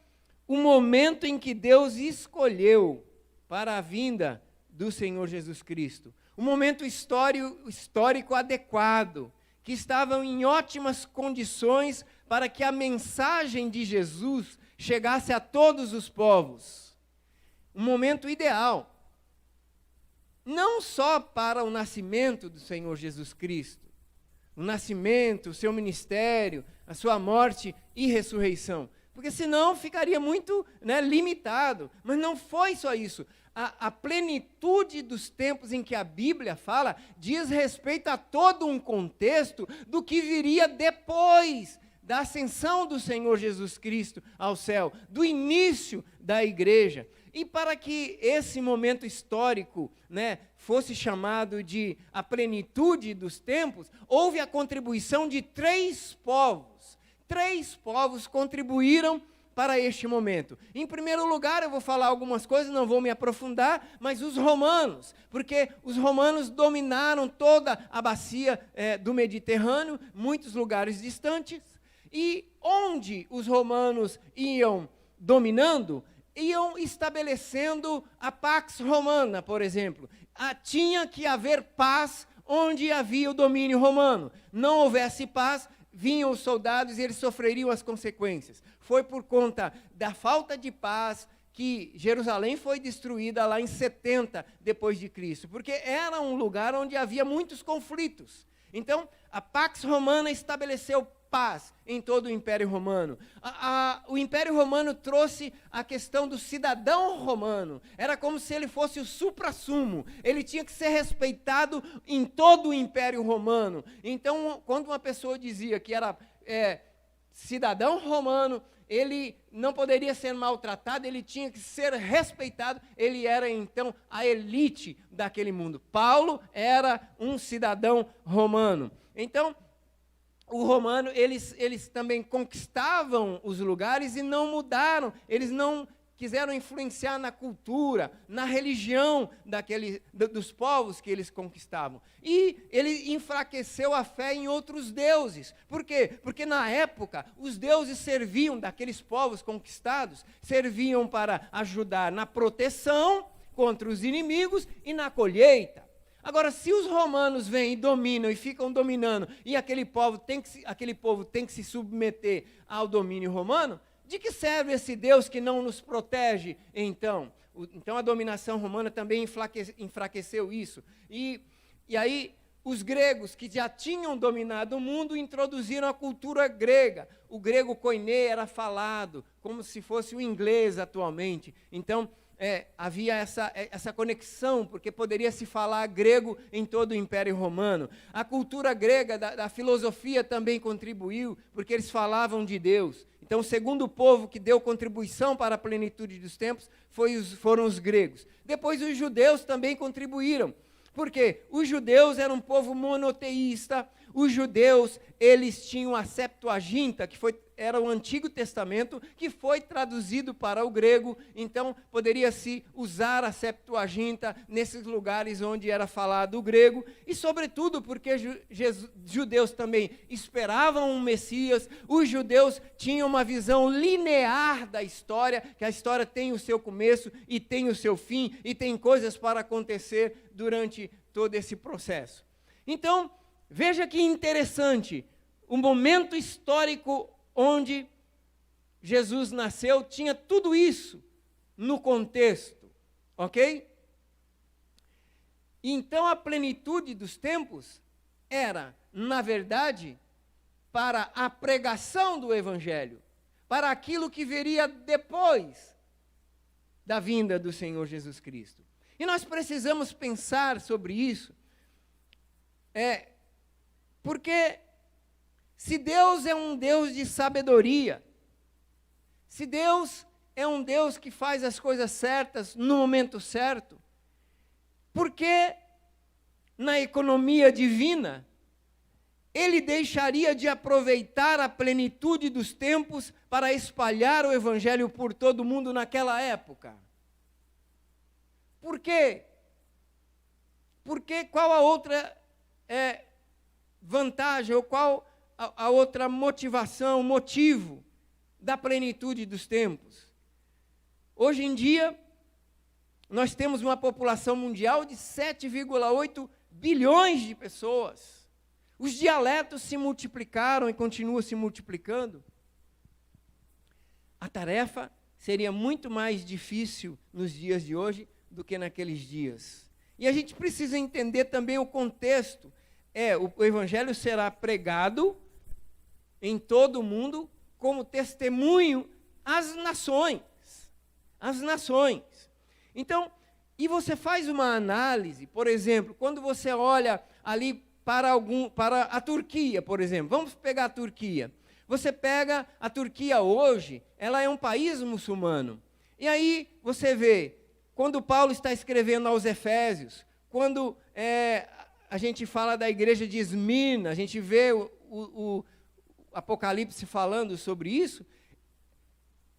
o momento em que Deus escolheu para a vinda do Senhor Jesus Cristo. Um momento histórico adequado, que estavam em ótimas condições para que a mensagem de Jesus chegasse a todos os povos. Um momento ideal. Não só para o nascimento do Senhor Jesus Cristo, o nascimento, o seu ministério, a sua morte e ressurreição, porque senão ficaria muito limitado. Mas não foi só isso. A plenitude dos tempos em que a Bíblia fala diz respeito a todo um contexto do que viria depois da ascensão do Senhor Jesus Cristo ao céu, do início da igreja. E para que esse momento histórico fosse chamado de a plenitude dos tempos, houve a contribuição de 3 povos. 3 povos contribuíram para este momento. Em primeiro lugar, eu vou falar algumas coisas, não vou me aprofundar, mas os romanos, porque os romanos dominaram toda a bacia do Mediterrâneo, muitos lugares distantes, e onde os romanos iam dominando, iam estabelecendo a Pax Romana, por exemplo. Tinha que haver paz onde havia o domínio romano. Não houvesse paz, vinham os soldados e eles sofreriam as consequências. Foi por conta da falta de paz que Jerusalém foi destruída lá em 70 depois de Cristo, porque era um lugar onde havia muitos conflitos. Então, a Pax Romana estabeleceu paz em todo o Império Romano. O Império Romano trouxe a questão do cidadão romano. Era como se ele fosse o suprassumo. Ele tinha que ser respeitado em todo o Império Romano. Então, quando uma pessoa dizia que era cidadão romano, ele não poderia ser maltratado, ele tinha que ser respeitado, ele era então a elite daquele mundo. Paulo era um cidadão romano. Então, o romano, eles também conquistavam os lugares e não mudaram, eles não quiseram influenciar na cultura, na religião dos povos que eles conquistavam. E ele enfraqueceu a fé em outros deuses. Por quê? Porque na época, os deuses serviam, daqueles povos conquistados, serviam para ajudar na proteção contra os inimigos e na colheita. Agora, se os romanos vêm e dominam e ficam dominando, e aquele povo tem que se submeter ao domínio romano, de que serve esse Deus que não nos protege, então? Então, a dominação romana também enfraqueceu isso. E aí, os gregos, que já tinham dominado o mundo, introduziram a cultura grega. O grego koiné era falado, como se fosse o inglês atualmente. Então, havia essa conexão, porque poderia se falar grego em todo o Império Romano. A cultura grega, da filosofia também contribuiu, porque eles falavam de Deus. Então, o segundo povo que deu contribuição para a plenitude dos tempos foram os gregos. Depois, os judeus também contribuíram. Por quê? Os judeus eram um povo monoteísta. Os judeus, eles tinham a Septuaginta, que era o Antigo Testamento, que foi traduzido para o grego. Então, poderia-se usar a Septuaginta nesses lugares onde era falado o grego. E, sobretudo, porque judeus também esperavam um Messias. Os judeus tinham uma visão linear da história, que a história tem o seu começo e tem o seu fim, e tem coisas para acontecer durante todo esse processo. Então, veja que interessante, o momento histórico onde Jesus nasceu tinha tudo isso no contexto, ok? Então a plenitude dos tempos era, na verdade, para a pregação do Evangelho, para aquilo que viria depois da vinda do Senhor Jesus Cristo. E nós precisamos pensar sobre isso, porque Se Deus é um Deus de sabedoria, se Deus é um Deus que faz as coisas certas no momento certo, por que na economia divina Ele deixaria de aproveitar a plenitude dos tempos para espalhar o Evangelho por todo mundo naquela época? Por quê? Porque qual a outra vantagem, ou qual a outra motivação, motivo da plenitude dos tempos? Hoje em dia, nós temos uma população mundial de 7,8 bilhões de pessoas. Os dialetos se multiplicaram e continuam se multiplicando. A tarefa seria muito mais difícil nos dias de hoje do que naqueles dias. E a gente precisa entender também o contexto. O Evangelho será pregado em todo o mundo como testemunho às nações. Às nações. Então, e você faz uma análise, por exemplo, quando você olha ali para a Turquia, por exemplo. Vamos pegar a Turquia. Você pega a Turquia hoje, ela é um país muçulmano. E aí você vê, quando Paulo está escrevendo aos Efésios, quando a gente fala da igreja de Esmirna, a gente vê o Apocalipse falando sobre isso,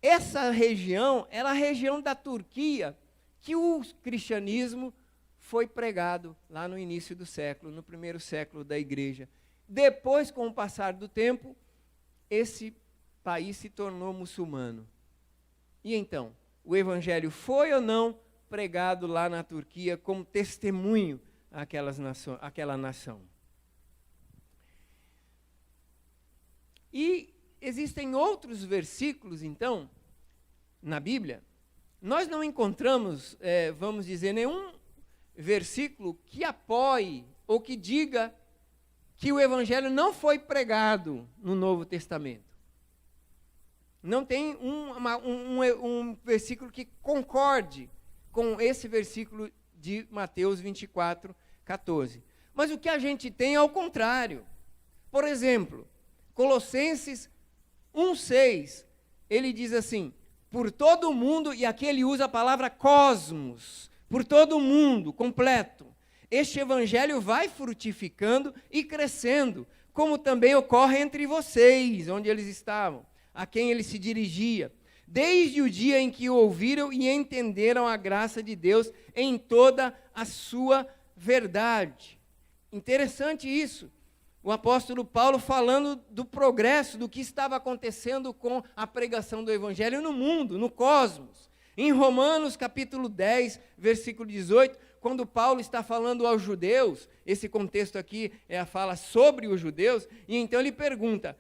essa região era a região da Turquia que o cristianismo foi pregado lá no início do século, no primeiro século da igreja. Depois, com o passar do tempo, esse país se tornou muçulmano. E então, o evangelho foi ou não pregado lá na Turquia como testemunho àquela nação? E existem outros versículos, então, na Bíblia. Nós não encontramos, vamos dizer, nenhum versículo que apoie ou que diga que o Evangelho não foi pregado no Novo Testamento. Não tem um versículo que concorde com esse versículo de Mateus 24, 14. Mas o que a gente tem é ao contrário. Por exemplo, Colossenses 1,6, ele diz assim: por todo o mundo, e aqui ele usa a palavra cosmos, por todo o mundo, completo. Este evangelho vai frutificando e crescendo, como também ocorre entre vocês, onde eles estavam, a quem ele se dirigia, desde o dia em que o ouviram e entenderam a graça de Deus em toda a sua verdade. Interessante isso. O apóstolo Paulo falando do progresso, do que estava acontecendo com a pregação do evangelho no mundo, no cosmos. Em Romanos capítulo 10, versículo 18, quando Paulo está falando aos judeus, esse contexto aqui é a fala sobre os judeus, e então ele pergunta,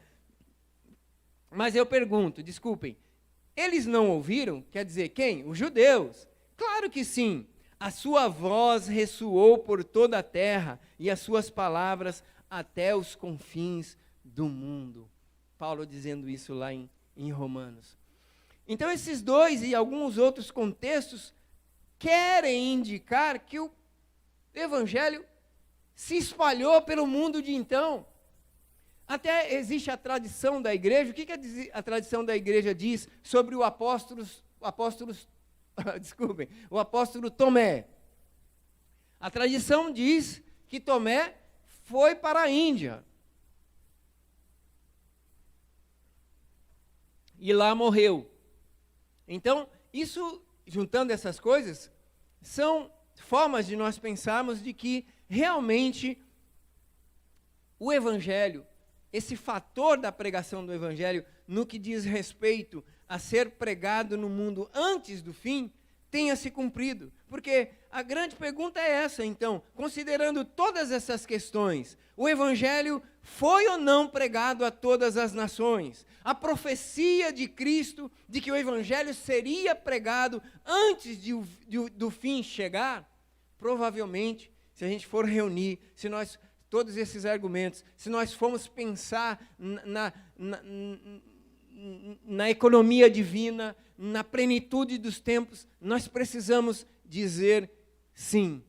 mas eu pergunto, desculpem, eles não ouviram? Quer dizer, quem? Os judeus. Claro que sim. A sua voz ressoou por toda a terra, e as suas palavras até os confins do mundo. Paulo dizendo isso lá em Romanos. Então, esses dois e alguns outros contextos querem indicar que o evangelho se espalhou pelo mundo de então. Até existe a tradição da igreja. O que a tradição da igreja diz sobre o apóstolo Tomé? A tradição diz que Tomé foi para a Índia. E lá morreu. Então, isso, juntando essas coisas, são formas de nós pensarmos de que realmente o evangelho, esse fator da pregação do evangelho, no que diz respeito a ser pregado no mundo antes do fim, tenha se cumprido. Porque a grande pergunta é essa, então, considerando todas essas questões, o evangelho foi ou não pregado a todas as nações? A profecia de Cristo de que o evangelho seria pregado antes do fim chegar? Provavelmente, se a gente for reunir, todos esses argumentos, se nós formos pensar na economia divina, na plenitude dos tempos, nós precisamos dizer sim.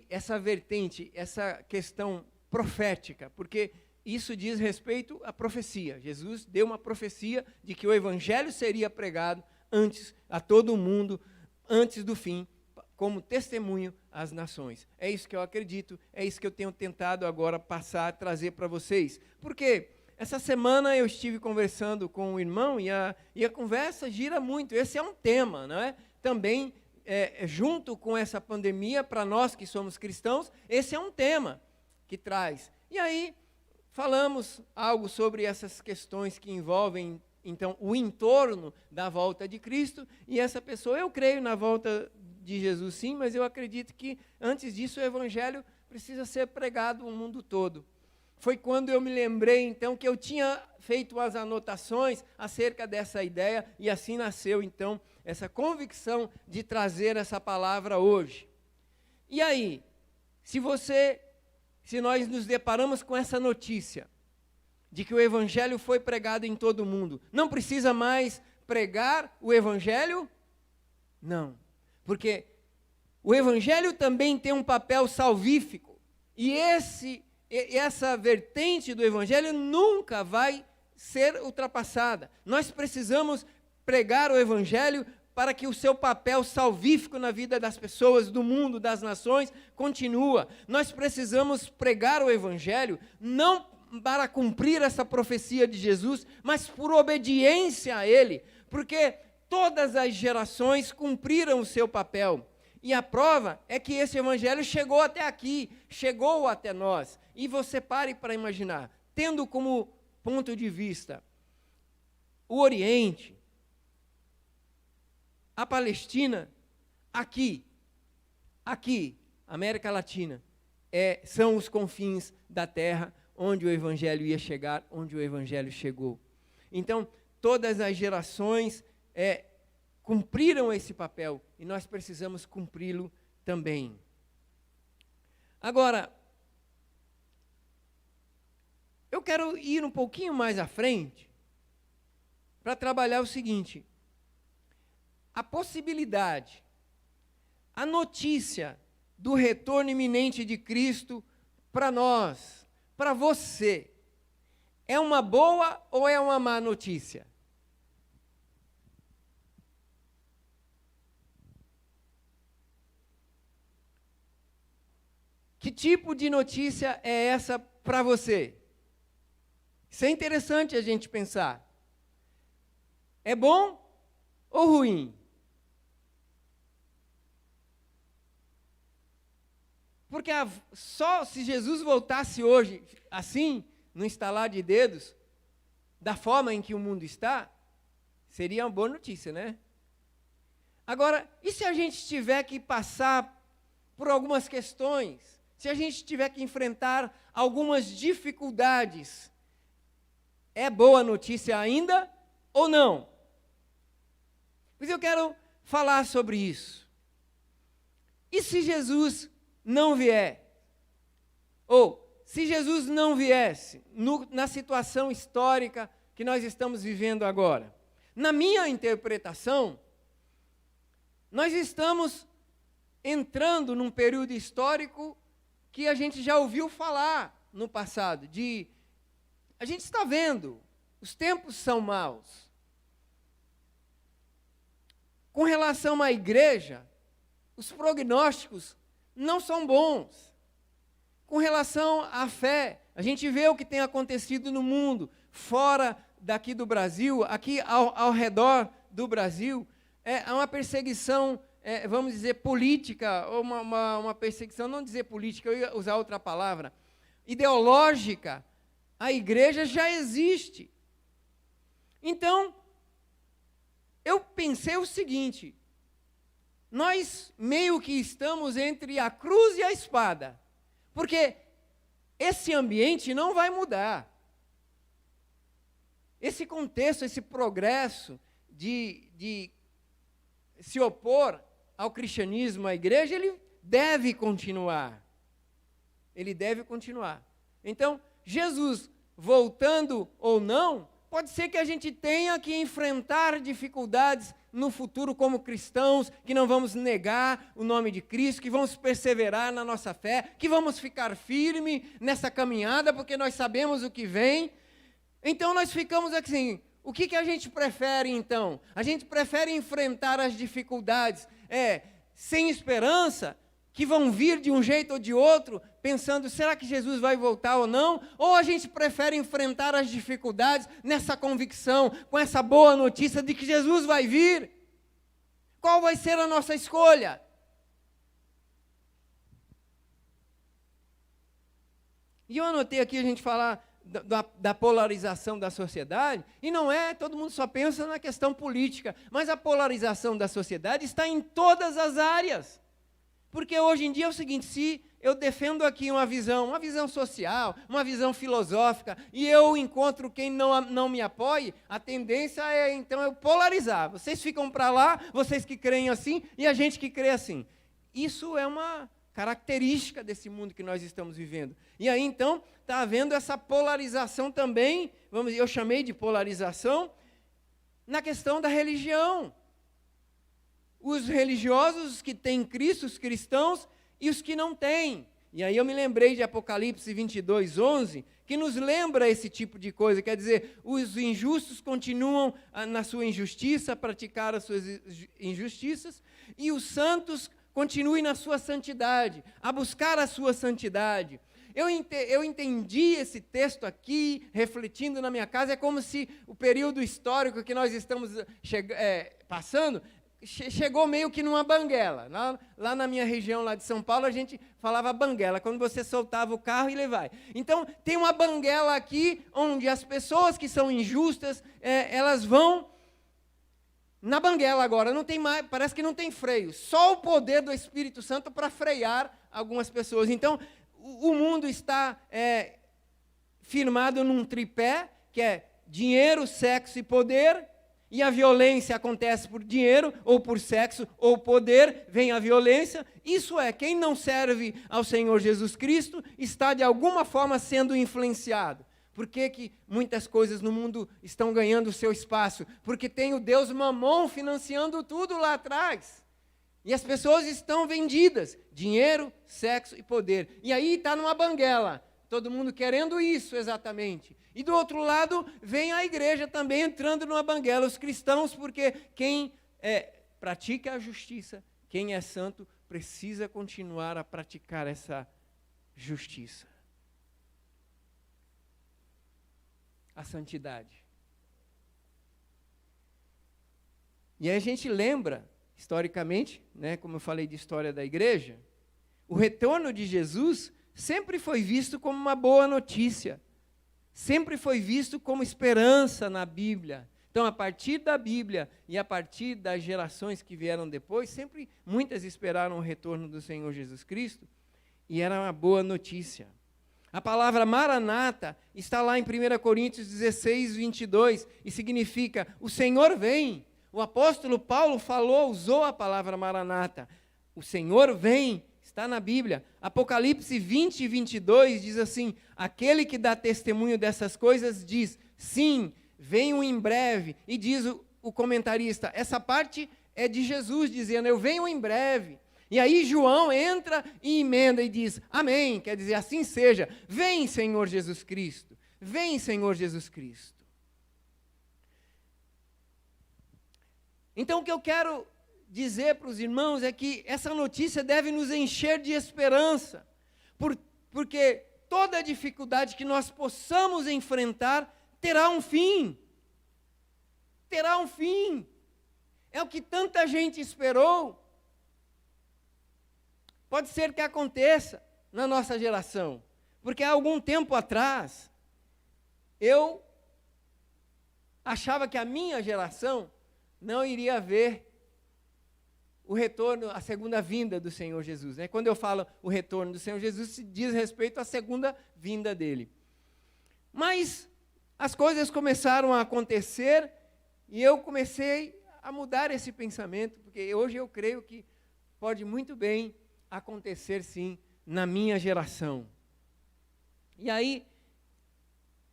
Essa vertente, essa questão profética, porque isso diz respeito à profecia. Jesus deu uma profecia de que o evangelho seria pregado antes a todo mundo, antes do fim, como testemunho às nações. É isso que eu acredito, é isso que eu tenho tentado agora passar, trazer para vocês. Porque essa semana eu estive conversando com um irmão e a conversa gira muito. Esse é um tema, não é? Também, junto com essa pandemia, para nós que somos cristãos, esse é um tema que traz. E aí, falamos algo sobre essas questões que envolvem, então, o entorno da volta de Cristo. E essa pessoa, eu creio na volta de Jesus, sim, mas eu acredito que, antes disso, o evangelho precisa ser pregado no mundo todo. Foi quando eu me lembrei, então, que eu tinha feito as anotações acerca dessa ideia, e assim nasceu, então, essa convicção de trazer essa palavra hoje. E aí, se nós nos deparamos com essa notícia, de que o evangelho foi pregado em todo o mundo, não precisa mais pregar o evangelho? Não, porque o evangelho também tem um papel salvífico, e essa vertente do evangelho nunca vai ser ultrapassada. Nós precisamos pregar o evangelho para que o seu papel salvífico na vida das pessoas, do mundo, das nações, continua. Nós precisamos pregar o evangelho não para cumprir essa profecia de Jesus, mas por obediência a ele, porque todas as gerações cumpriram o seu papel. E a prova é que esse evangelho chegou até aqui, chegou até nós. E você pare para imaginar, tendo como ponto de vista o Oriente, a Palestina, aqui, América Latina, são os confins da terra onde o evangelho ia chegar, onde o evangelho chegou. Então, todas as gerações cumpriram esse papel, e nós precisamos cumpri-lo também. Agora, eu quero ir um pouquinho mais à frente para trabalhar o seguinte: a possibilidade, a notícia do retorno iminente de Cristo para nós, para você, é uma boa ou é uma má notícia? Que tipo de notícia é essa para você? Isso é interessante a gente pensar. É bom ou ruim? Porque só se Jesus voltasse hoje, assim, no estalar de dedos, da forma em que o mundo está, seria uma boa notícia, né? Agora, e se a gente tiver que passar por algumas questões, se a gente tiver que enfrentar algumas dificuldades, é boa notícia ainda ou não? Pois eu quero falar sobre isso. E se Jesus não vier? Ou, se Jesus não viesse, na situação histórica que nós estamos vivendo agora? Na minha interpretação, nós estamos entrando num período histórico que a gente já ouviu falar no passado, a gente está vendo, os tempos são maus. Com relação à igreja, os prognósticos não são bons. Com relação à fé, a gente vê o que tem acontecido no mundo, fora daqui do Brasil, aqui ao redor do Brasil, há uma perseguição, vamos dizer, política, ou uma perseguição, não dizer política, eu ia usar outra palavra, ideológica. A igreja já existe. Então, eu pensei o seguinte: nós meio que estamos entre a cruz e a espada, porque esse ambiente não vai mudar. Esse contexto, esse progresso de se opor ao cristianismo, à igreja, ele deve continuar. Ele deve continuar. Então, Jesus, voltando ou não, pode ser que a gente tenha que enfrentar dificuldades no futuro como cristãos, que não vamos negar o nome de Cristo, que vamos perseverar na nossa fé, que vamos ficar firme nessa caminhada, porque nós sabemos o que vem. Então nós ficamos assim, o que a gente prefere então? A gente prefere enfrentar as dificuldades sem esperança, que vão vir de um jeito ou de outro, pensando, será que Jesus vai voltar ou não? Ou a gente prefere enfrentar as dificuldades nessa convicção, com essa boa notícia de que Jesus vai vir? Qual vai ser a nossa escolha? E eu anotei aqui a gente falar da polarização da sociedade, e não todo mundo só pensa na questão política, mas a polarização da sociedade está em todas as áreas. Porque hoje em dia é o seguinte, se eu defendo aqui uma visão social, uma visão filosófica, e eu encontro quem não me apoie, a tendência é, então, eu polarizar. Vocês ficam para lá, vocês que creem assim, e a gente que crê assim. Isso é uma característica desse mundo que nós estamos vivendo. E aí, então, está havendo essa polarização também, eu chamei de polarização, na questão da religião. Os religiosos, os que têm Cristo, os cristãos, e os que não têm. E aí eu me lembrei de Apocalipse 22:11, que nos lembra esse tipo de coisa, quer dizer, os injustos continuam na sua injustiça, a praticar as suas injustiças, e os santos continuem na sua santidade, a buscar a sua santidade. Eu entendi esse texto aqui, refletindo na minha casa, é como se o período histórico que nós estamos passando chegou meio que numa banguela. Lá na minha região, lá de São Paulo, a gente falava banguela, quando você soltava o carro e ele vai. Então, tem uma banguela aqui, onde as pessoas que são injustas, elas vão na banguela agora, não tem mais, parece que não tem freio, só o poder do Espírito Santo para frear algumas pessoas. Então, o mundo está firmado num tripé, que é dinheiro, sexo e poder. E a violência acontece por dinheiro, ou por sexo, ou poder, vem a violência. Isso quem não serve ao Senhor Jesus Cristo está de alguma forma sendo influenciado. Por que muitas coisas no mundo estão ganhando o seu espaço? Porque tem o Deus Mamon financiando tudo lá atrás. E as pessoas estão vendidas, dinheiro, sexo e poder. E aí está numa banguela, todo mundo querendo isso exatamente. E do outro lado, vem a igreja também entrando numa banguela, os cristãos, porque quem pratica a justiça, quem é santo, precisa continuar a praticar essa justiça. A santidade. E aí a gente lembra, historicamente, como eu falei de história da igreja, o retorno de Jesus sempre foi visto como uma boa notícia. Sempre foi visto como esperança na Bíblia. Então, a partir da Bíblia e a partir das gerações que vieram depois, sempre muitas esperaram o retorno do Senhor Jesus Cristo, e era uma boa notícia. A palavra Maranata está lá em 1 Coríntios 16:22, e significa, o Senhor vem. O apóstolo Paulo usou a palavra Maranata. O Senhor vem. Está na Bíblia. Apocalipse 20:22 diz assim, aquele que dá testemunho dessas coisas diz, sim, venho em breve. E diz o comentarista, essa parte é de Jesus dizendo, eu venho em breve. E aí João entra e emenda e diz, amém, quer dizer, assim seja. Vem, Senhor Jesus Cristo. Vem, Senhor Jesus Cristo. Então o que eu quero dizer para os irmãos é que essa notícia deve nos encher de esperança, porque toda dificuldade que nós possamos enfrentar terá um fim. Terá um fim. É o que tanta gente esperou. Pode ser que aconteça na nossa geração, porque há algum tempo atrás, eu achava que a minha geração não iria ver o retorno, a segunda vinda do Senhor Jesus. Quando eu falo o retorno do Senhor Jesus, se diz respeito à segunda vinda dele. Mas as coisas começaram a acontecer e eu comecei a mudar esse pensamento, porque hoje eu creio que pode muito bem acontecer sim na minha geração. E aí,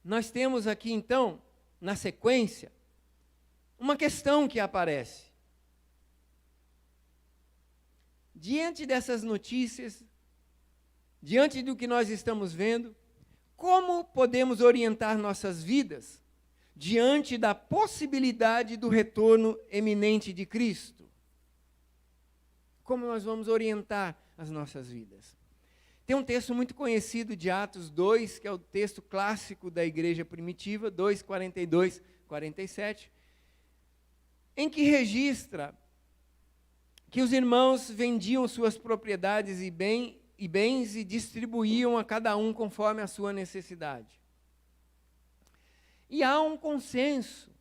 nós temos aqui então na sequência, uma questão que aparece. Diante dessas notícias, diante do que nós estamos vendo, como podemos orientar nossas vidas diante da possibilidade do retorno eminente de Cristo? Como nós vamos orientar as nossas vidas? Tem um texto muito conhecido de Atos 2, que é o texto clássico da igreja primitiva, 2, 42, 47, em que registra que os irmãos vendiam suas propriedades e bens e distribuíam a cada um conforme a sua necessidade. E há um consenso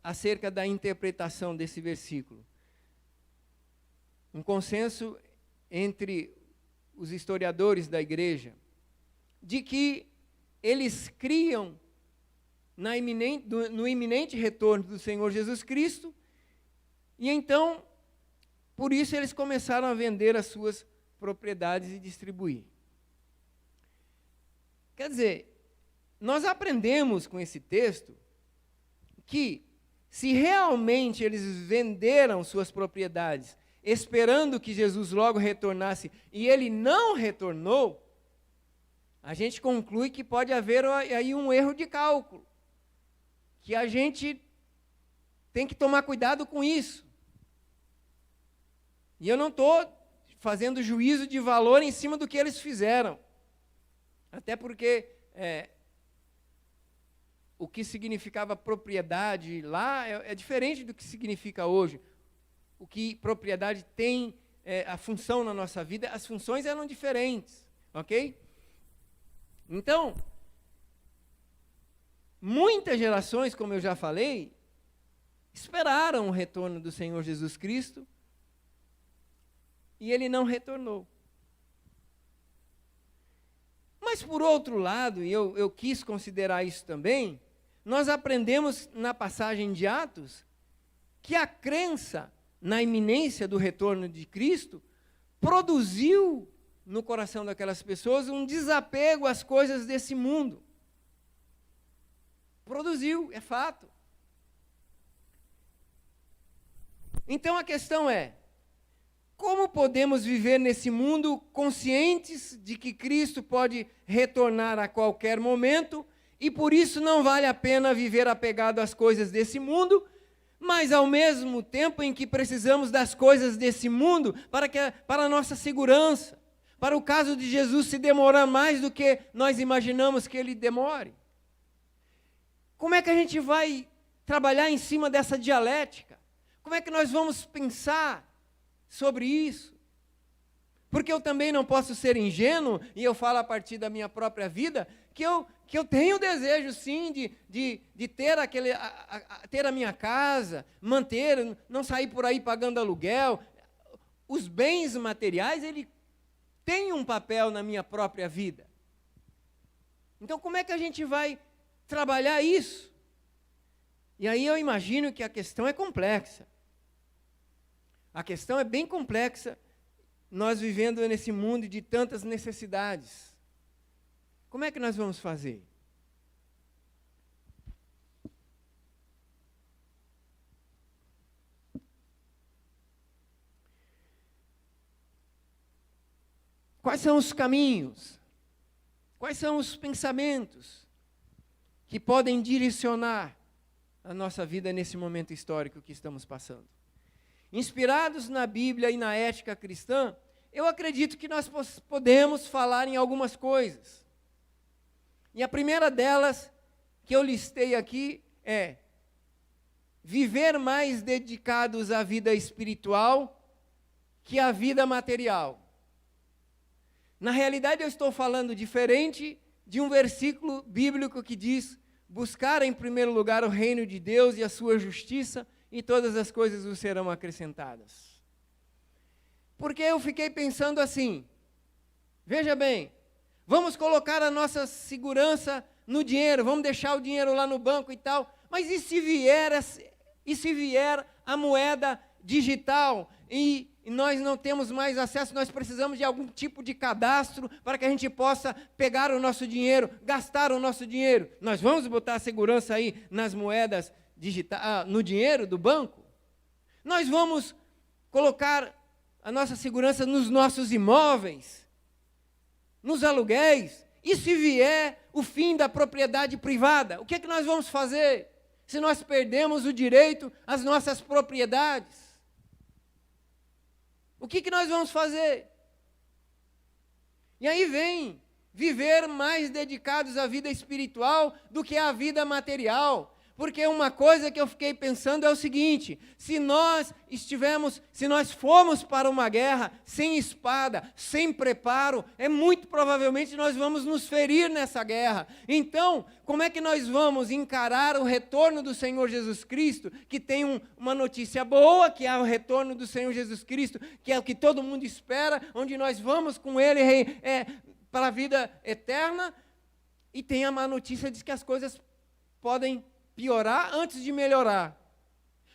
acerca da interpretação desse versículo. Um consenso entre os historiadores da igreja, de que eles criam no iminente retorno do Senhor Jesus Cristo, e então, por isso eles começaram a vender as suas propriedades e distribuir. Quer dizer, nós aprendemos com esse texto que, se realmente eles venderam suas propriedades, esperando que Jesus logo retornasse, e ele não retornou, a gente conclui que pode haver aí um erro de cálculo, que a gente tem que tomar cuidado com isso. E eu não estou fazendo juízo de valor em cima do que eles fizeram, até porque o que significava propriedade lá é diferente do que significa hoje. O que propriedade tem a função na nossa vida, as funções eram diferentes, ok? Então, muitas gerações, como eu já falei, esperaram o retorno do Senhor Jesus Cristo e ele não retornou. Mas, por outro lado, e eu quis considerar isso também, nós aprendemos na passagem de Atos que a crença na iminência do retorno de Cristo produziu no coração daquelas pessoas um desapego às coisas desse mundo. Produziu, é fato. Então a questão é: como podemos viver nesse mundo conscientes de que Cristo pode retornar a qualquer momento e por isso não vale a pena viver apegado às coisas desse mundo, mas ao mesmo tempo em que precisamos das coisas desse mundo para a nossa segurança, para o caso de Jesus se demorar mais do que nós imaginamos que ele demore? Como é que a gente vai trabalhar em cima dessa dialética? Como é que nós vamos pensar sobre isso? Porque eu também não posso ser ingênuo, e eu falo a partir da minha própria vida, que eu tenho o desejo, sim, de ter, ter a minha casa, manter, não sair por aí pagando aluguel. Os bens materiais, ele tem um papel na minha própria vida. Então, como é que a gente vai trabalhar isso? E aí eu imagino que a questão é complexa. A questão é bem complexa, nós vivendo nesse mundo de tantas necessidades. Como é que nós vamos fazer? Quais são os caminhos? Quais são os pensamentos que podem direcionar a nossa vida nesse momento histórico que estamos passando? Inspirados na Bíblia e na ética cristã, eu acredito que nós podemos falar em algumas coisas. E a primeira delas, que eu listei aqui, é viver mais dedicados à vida espiritual que à vida material. Na realidade, eu estou falando diferente de um versículo bíblico que diz: buscar em primeiro lugar o reino de Deus e a sua justiça, e todas as coisas vos serão acrescentadas. Porque eu fiquei pensando assim, veja bem, vamos colocar a nossa segurança no dinheiro, vamos deixar o dinheiro lá no banco e tal, mas e se vier a moeda digital, e e nós não temos mais acesso, nós precisamos de algum tipo de cadastro para que a gente possa pegar o nosso dinheiro, gastar o nosso dinheiro. Nós vamos botar a segurança aí nas moedas digitais, no dinheiro do banco? Nós vamos colocar a nossa segurança nos nossos imóveis, nos aluguéis? E se vier o fim da propriedade privada, o que é que nós vamos fazer se nós perdemos o direito às nossas propriedades? O que nós vamos fazer? E aí vem viver mais dedicados à vida espiritual do que à vida material. Porque uma coisa que eu fiquei pensando é o seguinte: se nós formos para uma guerra sem espada, sem preparo, muito provavelmente nós vamos nos ferir nessa guerra. Então, como é que nós vamos encarar o retorno do Senhor Jesus Cristo, que tem uma notícia boa, que é o retorno do Senhor Jesus Cristo, que é o que todo mundo espera, onde nós vamos com Ele para a vida eterna, e tem a má notícia de que as coisas podem piorar antes de melhorar.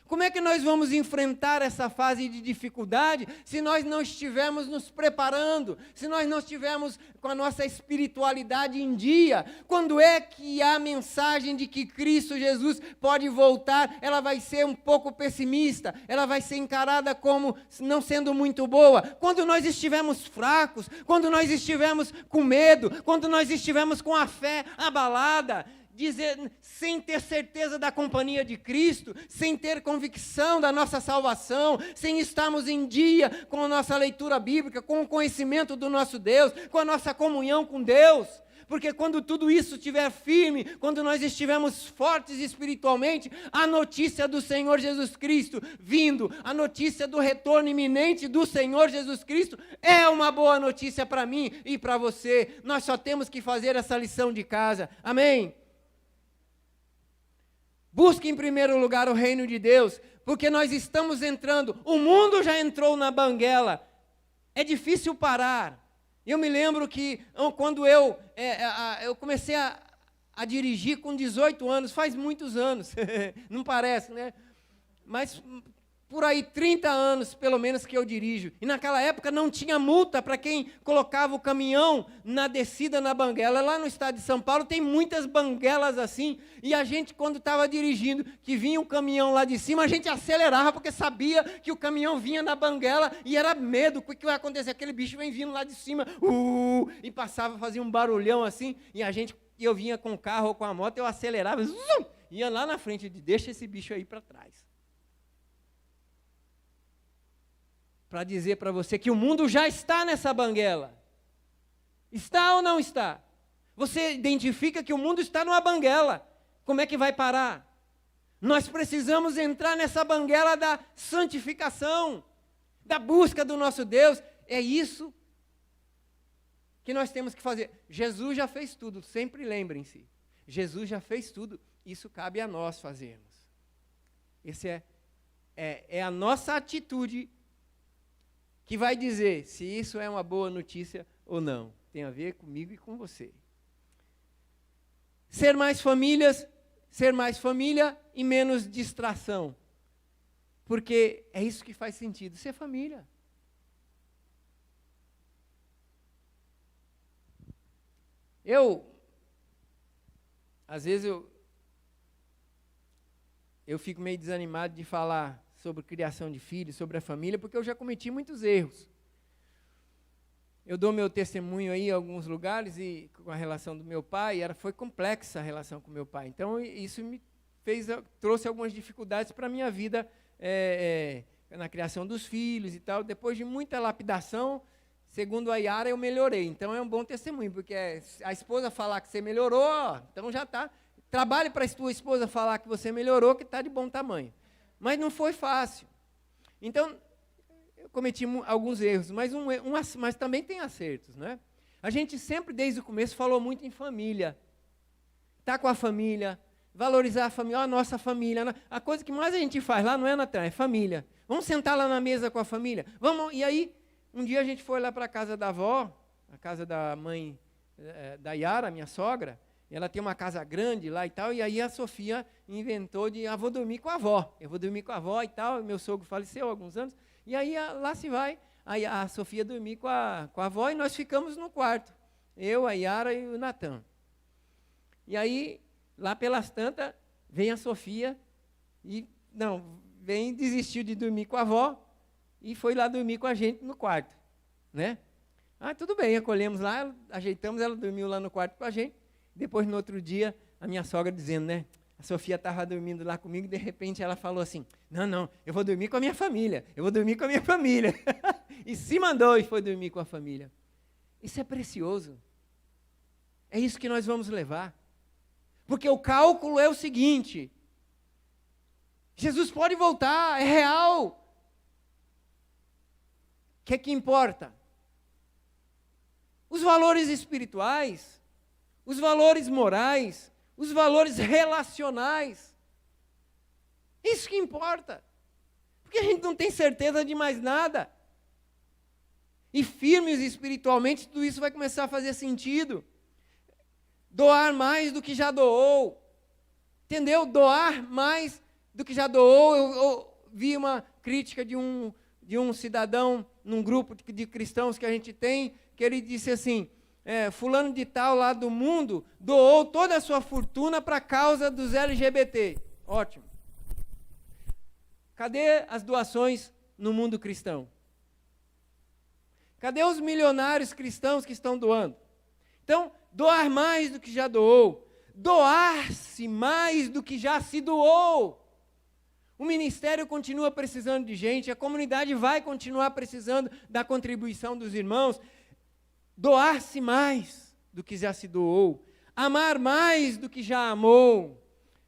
Como é que nós vamos enfrentar essa fase de dificuldade se nós não estivermos nos preparando, se nós não estivermos com a nossa espiritualidade em dia? Quando é que a mensagem de que Cristo Jesus pode voltar, ela vai ser um pouco pessimista, ela vai ser encarada como não sendo muito boa? Quando nós estivermos fracos, quando nós estivermos com medo, quando nós estivermos com a fé abalada, sem ter certeza da companhia de Cristo, sem ter convicção da nossa salvação, sem estarmos em dia com a nossa leitura bíblica, com o conhecimento do nosso Deus, com a nossa comunhão com Deus. Porque quando tudo isso estiver firme, quando nós estivermos fortes espiritualmente, a notícia do Senhor Jesus Cristo vindo, a notícia do retorno iminente do Senhor Jesus Cristo, é uma boa notícia para mim e para você. Nós só temos que fazer essa lição de casa. Amém? Busque em primeiro lugar o reino de Deus, porque nós estamos entrando, o mundo já entrou na banguela, é difícil parar. Eu me lembro que quando eu comecei a dirigir com 18 anos, faz muitos anos, não parece, né? Mas por aí 30 anos, pelo menos, que eu dirijo. E naquela época não tinha multa para quem colocava o caminhão na descida na banguela. Lá no estado de São Paulo tem muitas banguelas assim. E a gente, quando estava dirigindo, que vinha um caminhão lá de cima, a gente acelerava, porque sabia que o caminhão vinha na banguela e era medo. O que vai acontecer? Aquele bicho vem vindo lá de cima, e passava, fazia um barulhão assim, e eu vinha com o carro ou com a moto, eu acelerava, ia lá na frente, deixa esse bicho aí para trás. Para dizer para você que o mundo já está nessa banguela. Está ou não está? Você identifica que o mundo está numa banguela. Como é que vai parar? Nós precisamos entrar nessa banguela da santificação, da busca do nosso Deus. É isso que nós temos que fazer. Jesus já fez tudo, sempre lembrem-se. Jesus já fez tudo, isso cabe a nós fazermos. Esse é a nossa atitude que vai dizer se isso é uma boa notícia ou não. Tem a ver comigo e com você. Ser mais família e menos distração. Porque é isso que faz sentido, ser família. Às vezes eu fico meio desanimado de falar sobre criação de filhos, sobre a família, porque eu já cometi muitos erros. Eu dou meu testemunho aí em alguns lugares, e com a relação do meu pai, foi complexa a relação com meu pai. Então, isso trouxe algumas dificuldades para a minha vida na criação dos filhos e tal. Depois de muita lapidação, segundo a Yara, eu melhorei. Então, é um bom testemunho, porque a esposa falar que você melhorou, então já está. Trabalhe para a sua esposa falar que você melhorou, que está de bom tamanho. Mas não foi fácil. Então, eu cometi alguns erros, mas também tem acertos, né? A gente sempre, desde o começo, falou muito em família. Estar com a família, valorizar a família, a nossa família. A coisa que mais a gente faz lá não é, Natan, é família. Vamos sentar lá na mesa com a família? Vamos. E aí, um dia a gente foi lá para a casa da avó, a casa da mãe da Yara, minha sogra, ela tem uma casa grande lá e tal, e aí a Sofia inventou de, vou dormir com a avó, eu vou dormir com a avó e tal, meu sogro faleceu há alguns anos, e aí lá se vai, aí a Sofia dormir com a avó, e nós ficamos no quarto, eu, a Yara e o Natan. E aí, lá pelas tantas, vem a Sofia, desistiu de dormir com a avó, e foi lá dormir com a gente no quarto, né? Tudo bem, acolhemos lá, ajeitamos, ela dormiu lá no quarto com a gente. Depois, no outro dia, a minha sogra dizendo, né? A Sofia estava dormindo lá comigo, de repente ela falou assim, não, eu vou dormir com a minha família, E se mandou e foi dormir com a família. Isso é precioso. É isso que nós vamos levar. Porque o cálculo é o seguinte, Jesus pode voltar, é real. O que é que importa? Os valores espirituais, os valores morais, os valores relacionais. Isso que importa. Porque a gente não tem certeza de mais nada. E firmes espiritualmente, tudo isso vai começar a fazer sentido. Doar mais do que já doou. Entendeu? Doar mais do que já doou. Eu vi uma crítica de um cidadão num grupo de cristãos que a gente tem, que ele disse assim, fulano de tal lá do mundo doou toda a sua fortuna para a causa dos LGBT. Ótimo. Cadê as doações no mundo cristão? Cadê os milionários cristãos que estão doando? Então, doar mais do que já doou. Doar-se mais do que já se doou. O ministério continua precisando de gente, a comunidade vai continuar precisando da contribuição dos irmãos. Doar-se mais do que já se doou. Amar mais do que já amou.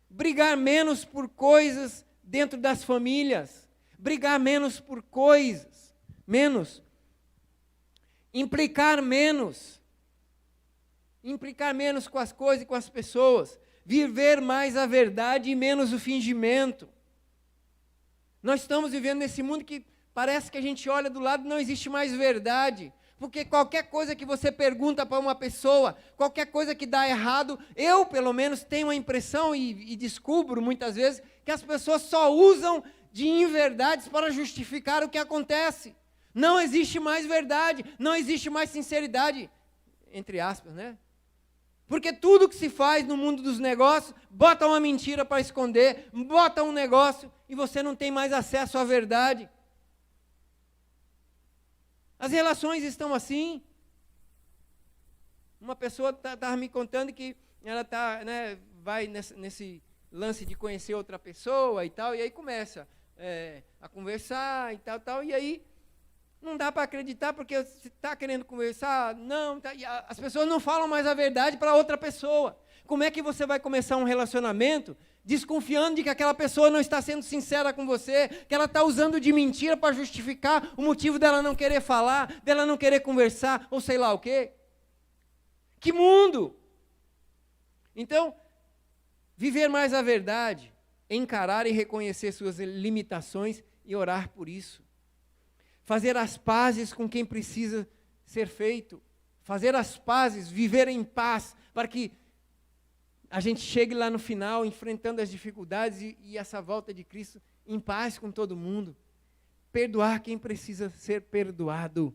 Brigar menos por coisas dentro das famílias. Brigar menos por coisas. Menos. Implicar menos. Implicar menos com as coisas e com as pessoas. Viver mais a verdade e menos o fingimento. Nós estamos vivendo nesse mundo que parece que a gente olha do lado e não existe mais verdade. Porque qualquer coisa que você pergunta para uma pessoa, qualquer coisa que dá errado, eu, pelo menos, tenho a impressão e descubro muitas vezes que as pessoas só usam de inverdades para justificar o que acontece. Não existe mais verdade, não existe mais sinceridade, entre aspas, né? Porque tudo que se faz no mundo dos negócios, bota uma mentira para esconder, bota um negócio e você não tem mais acesso à verdade. As relações estão assim. Uma pessoa estava me contando que ela vai nesse lance de conhecer outra pessoa e tal, e aí começa a conversar e tal, e aí não dá para acreditar, porque você está querendo conversar, as pessoas não falam mais a verdade para outra pessoa. Como é que você vai começar um relacionamento desconfiando de que aquela pessoa não está sendo sincera com você, que ela está usando de mentira para justificar o motivo dela não querer falar, dela não querer conversar, ou sei lá o quê? Que mundo! Então, viver mais a verdade, encarar e reconhecer suas limitações e orar por isso. Fazer as pazes com quem precisa ser feito. Fazer as pazes, viver em paz, para que a gente chegue lá no final, enfrentando as dificuldades e essa volta de Cristo em paz com todo mundo. Perdoar quem precisa ser perdoado.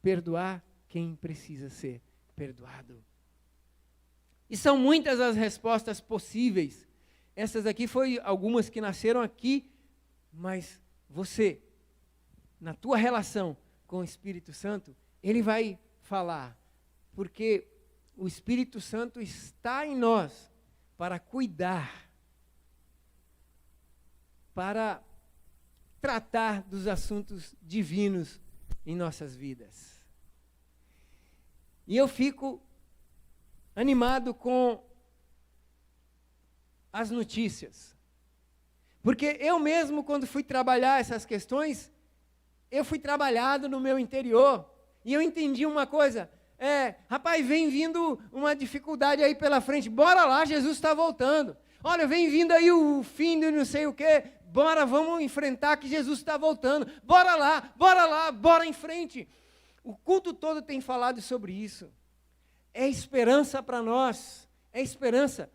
Perdoar quem precisa ser perdoado. E são muitas as respostas possíveis. Essas aqui foram algumas que nasceram aqui, mas você, na tua relação com o Espírito Santo, ele vai falar, porque o Espírito Santo está em nós para cuidar, para tratar dos assuntos divinos em nossas vidas. E eu fico animado com as notícias, porque eu mesmo, quando fui trabalhar essas questões, eu fui trabalhado no meu interior, e eu entendi uma coisa, rapaz, vem vindo uma dificuldade aí pela frente, bora lá, Jesus está voltando. Olha, vem vindo aí o fim de não sei o quê, vamos enfrentar que Jesus está voltando. Bora lá, bora em frente. O culto todo tem falado sobre isso. é esperança para nós, é esperança.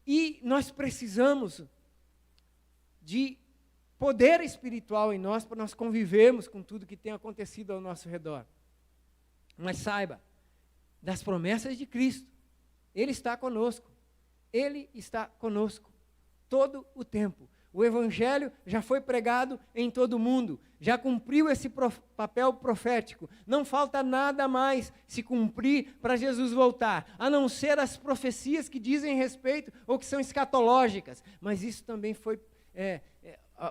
E nós precisamos de poder espiritual em nós para nós convivermos com tudo que tem acontecido ao nosso redor. Mas saiba, das promessas de Cristo, Ele está conosco. Ele está conosco todo o tempo. O Evangelho já foi pregado em todo o mundo, já cumpriu esse papel profético. Não falta nada mais se cumprir para Jesus voltar, a não ser as profecias que dizem respeito ou que são escatológicas. Mas isso também foi,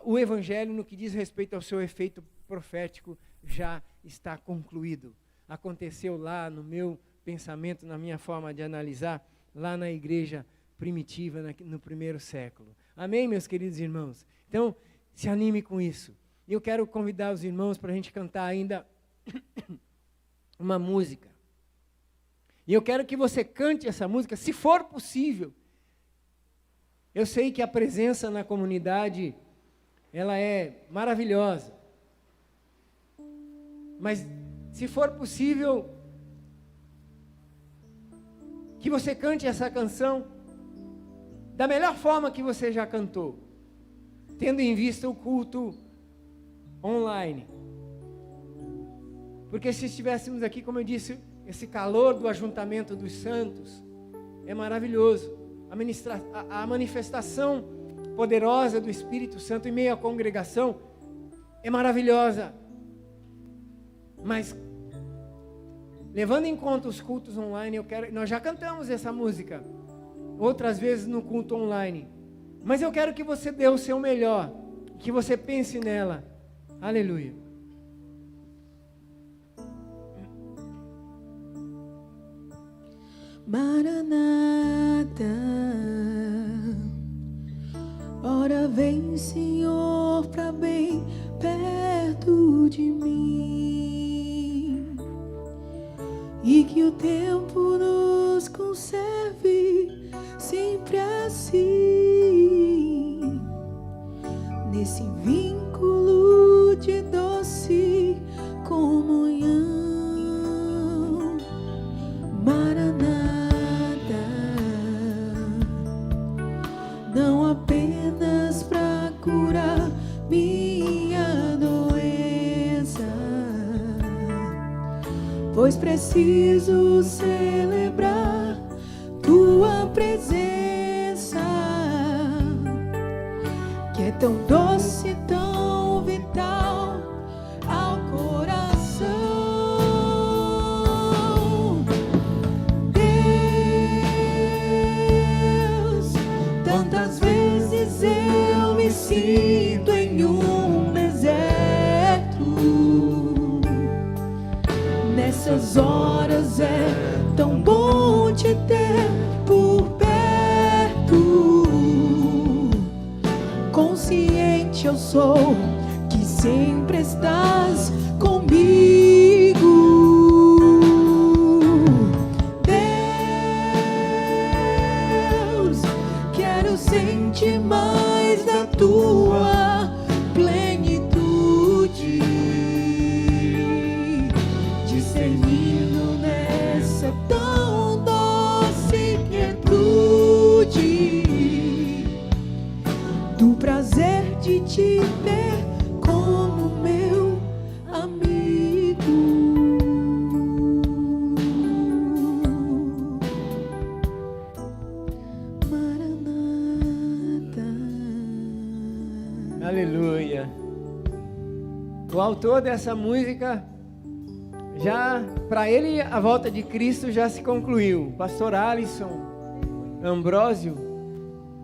o Evangelho, no que diz respeito ao seu efeito profético, já está concluído. Aconteceu lá no meu pensamento, na minha forma de analisar, lá na igreja primitiva, no primeiro século. Amém, meus queridos irmãos? Então, se anime com isso. Eu quero convidar os irmãos para a gente cantar ainda uma música. E eu quero que você cante essa música, se for possível. Eu sei que a presença na comunidade, ela é maravilhosa. Mas, se for possível, que você cante essa canção da melhor forma que você já cantou, tendo em vista o culto online. Porque se estivéssemos aqui, como eu disse, esse calor do ajuntamento dos santos é maravilhoso. A manifestação poderosa do Espírito Santo em meio à congregação é maravilhosa. Mas, levando em conta os cultos online, nós já cantamos essa música outras vezes no culto online, mas eu quero que você dê o seu melhor, que você pense nela. Aleluia. Maranata, ora vem, Senhor, para bem perto de mim, e que o tempo nos conserve sempre assim, nesse vínculo de doce comunhão. Maranata, não apenas para curar minha doença, pois preciso celebrar tua presença, que é tão doce, tão vital ao coração. Deus, tantas vezes eu me sinto em um deserto. Nessas horas é tão bom te ter por perto. Consciente eu sou que sempre estás comigo. Deus, quero sentir mais da tua plenitude, discernindo nessa tão doce quietude do prazer de te ter como meu amigo. Maranata. Aleluia. O autor dessa música, já para ele a volta de Cristo já se concluiu. Pastor Alisson Ambrósio,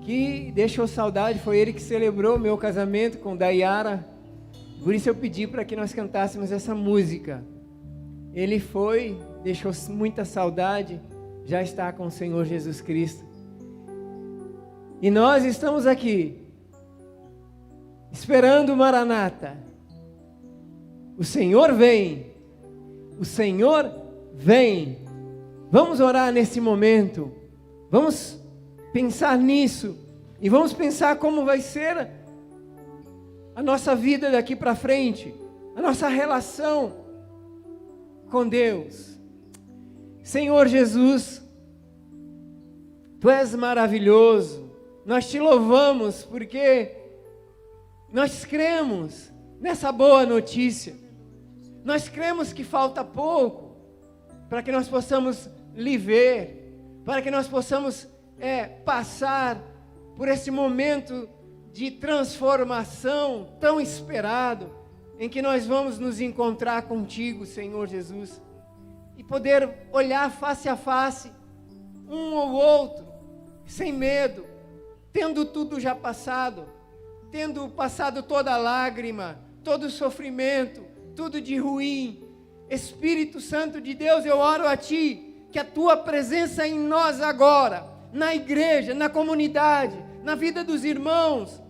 que deixou saudade, foi ele que celebrou meu casamento com Dayara. Por isso eu pedi para que nós cantássemos essa música. Ele foi, deixou muita saudade, já está com o Senhor Jesus Cristo. E nós estamos aqui, esperando o Maranata. O Senhor vem, o Senhor vem. Vamos orar nesse momento, vamos pensar nisso, e vamos pensar como vai ser a nossa vida daqui para frente, a nossa relação com Deus. Senhor Jesus, Tu és maravilhoso, nós Te louvamos porque nós cremos nessa boa notícia, nós cremos que falta pouco para que nós possamos lhe ver, para que nós possamos passar por esse momento de transformação tão esperado, em que nós vamos nos encontrar contigo, Senhor Jesus, e poder olhar face a face, um ou outro, sem medo, tendo tudo já passado, tendo passado toda a lágrima, todo o sofrimento, tudo de ruim. Espírito Santo de Deus, eu oro a Ti, que a Tua presença em nós agora, na igreja, na comunidade, na vida dos irmãos,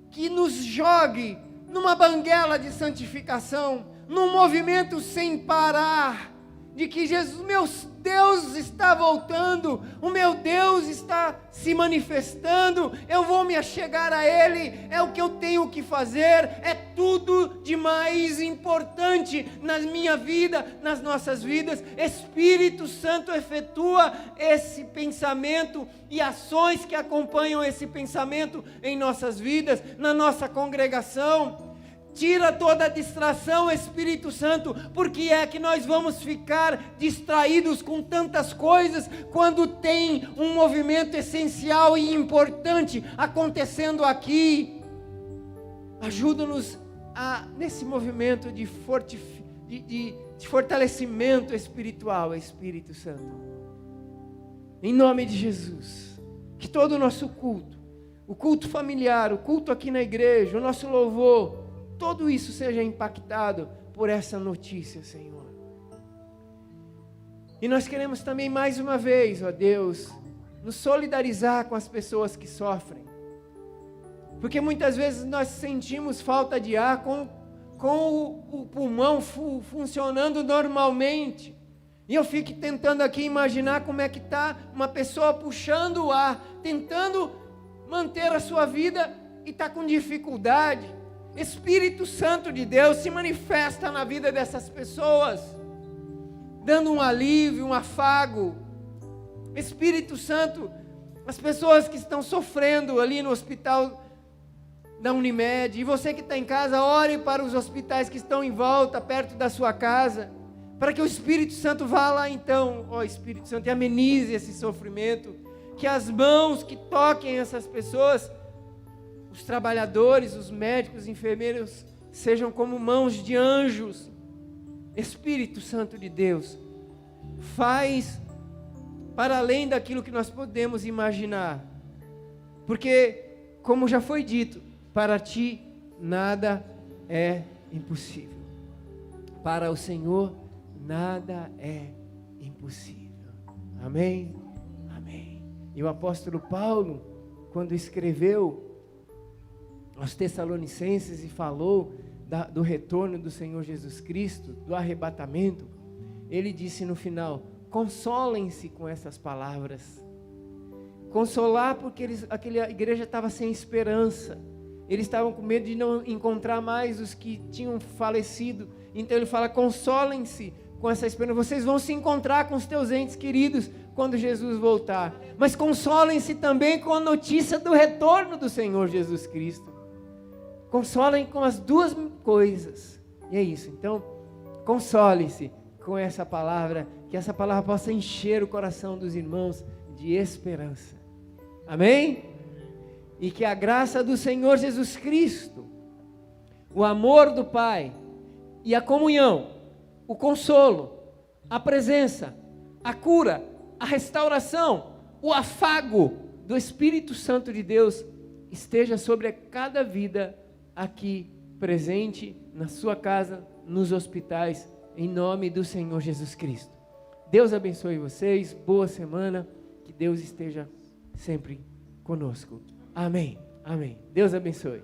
que nos jogue numa banguela de santificação, num movimento sem parar, de que Jesus, meu Deus está voltando, o meu Deus está se manifestando, eu vou me achegar a Ele, é o que eu tenho que fazer, é tudo de mais importante na minha vida, nas nossas vidas. Espírito Santo efetua esse pensamento e ações que acompanham esse pensamento em nossas vidas, na nossa congregação. Tira toda a distração, Espírito Santo, porque é que nós vamos ficar distraídos com tantas coisas, quando tem um movimento essencial e importante acontecendo aqui. Ajuda-nos nesse movimento de fortalecimento espiritual, Espírito Santo. Em nome de Jesus, que todo o nosso culto, o culto familiar, o culto aqui na igreja, o nosso louvor, tudo isso seja impactado por essa notícia, Senhor. E nós queremos também mais uma vez, ó Deus, nos solidarizar com as pessoas que sofrem. Porque muitas vezes nós sentimos falta de ar com o pulmão funcionando normalmente. E eu fico tentando aqui imaginar como é que está uma pessoa puxando o ar, tentando manter a sua vida e está com dificuldade. Espírito Santo de Deus se manifesta na vida dessas pessoas, dando um alívio, um afago. Espírito Santo, as pessoas que estão sofrendo ali no hospital da Unimed, e você que está em casa, ore para os hospitais que estão em volta, perto da sua casa, para que o Espírito Santo vá lá então, ó Espírito Santo, e amenize esse sofrimento, que as mãos que toquem essas pessoas, os trabalhadores, os médicos, os enfermeiros, sejam como mãos de anjos. Espírito Santo de Deus, faz para além daquilo que nós podemos imaginar, porque, como já foi dito, para Ti nada é impossível. Para o Senhor nada é impossível. Amém? Amém. E o apóstolo Paulo, quando escreveu aos Tessalonicenses e falou do retorno do Senhor Jesus Cristo, do arrebatamento, ele disse no final: consolem-se com essas palavras. Consolar porque aquela igreja estava sem esperança, eles estavam com medo de não encontrar mais os que tinham falecido. Então ele fala: consolem-se com essa esperança, vocês vão se encontrar com os teus entes queridos quando Jesus voltar, mas consolem-se também com a notícia do retorno do Senhor Jesus Cristo. Consolem com as duas coisas. E é isso. Então, console-se com essa palavra, que essa palavra possa encher o coração dos irmãos de esperança. Amém? E que a graça do Senhor Jesus Cristo, o amor do Pai e a comunhão, o consolo, a presença, a cura, a restauração, o afago do Espírito Santo de Deus esteja sobre cada vida aqui presente, na sua casa, nos hospitais, em nome do Senhor Jesus Cristo. Deus abençoe vocês, boa semana, que Deus esteja sempre conosco. Amém, amém. Deus abençoe.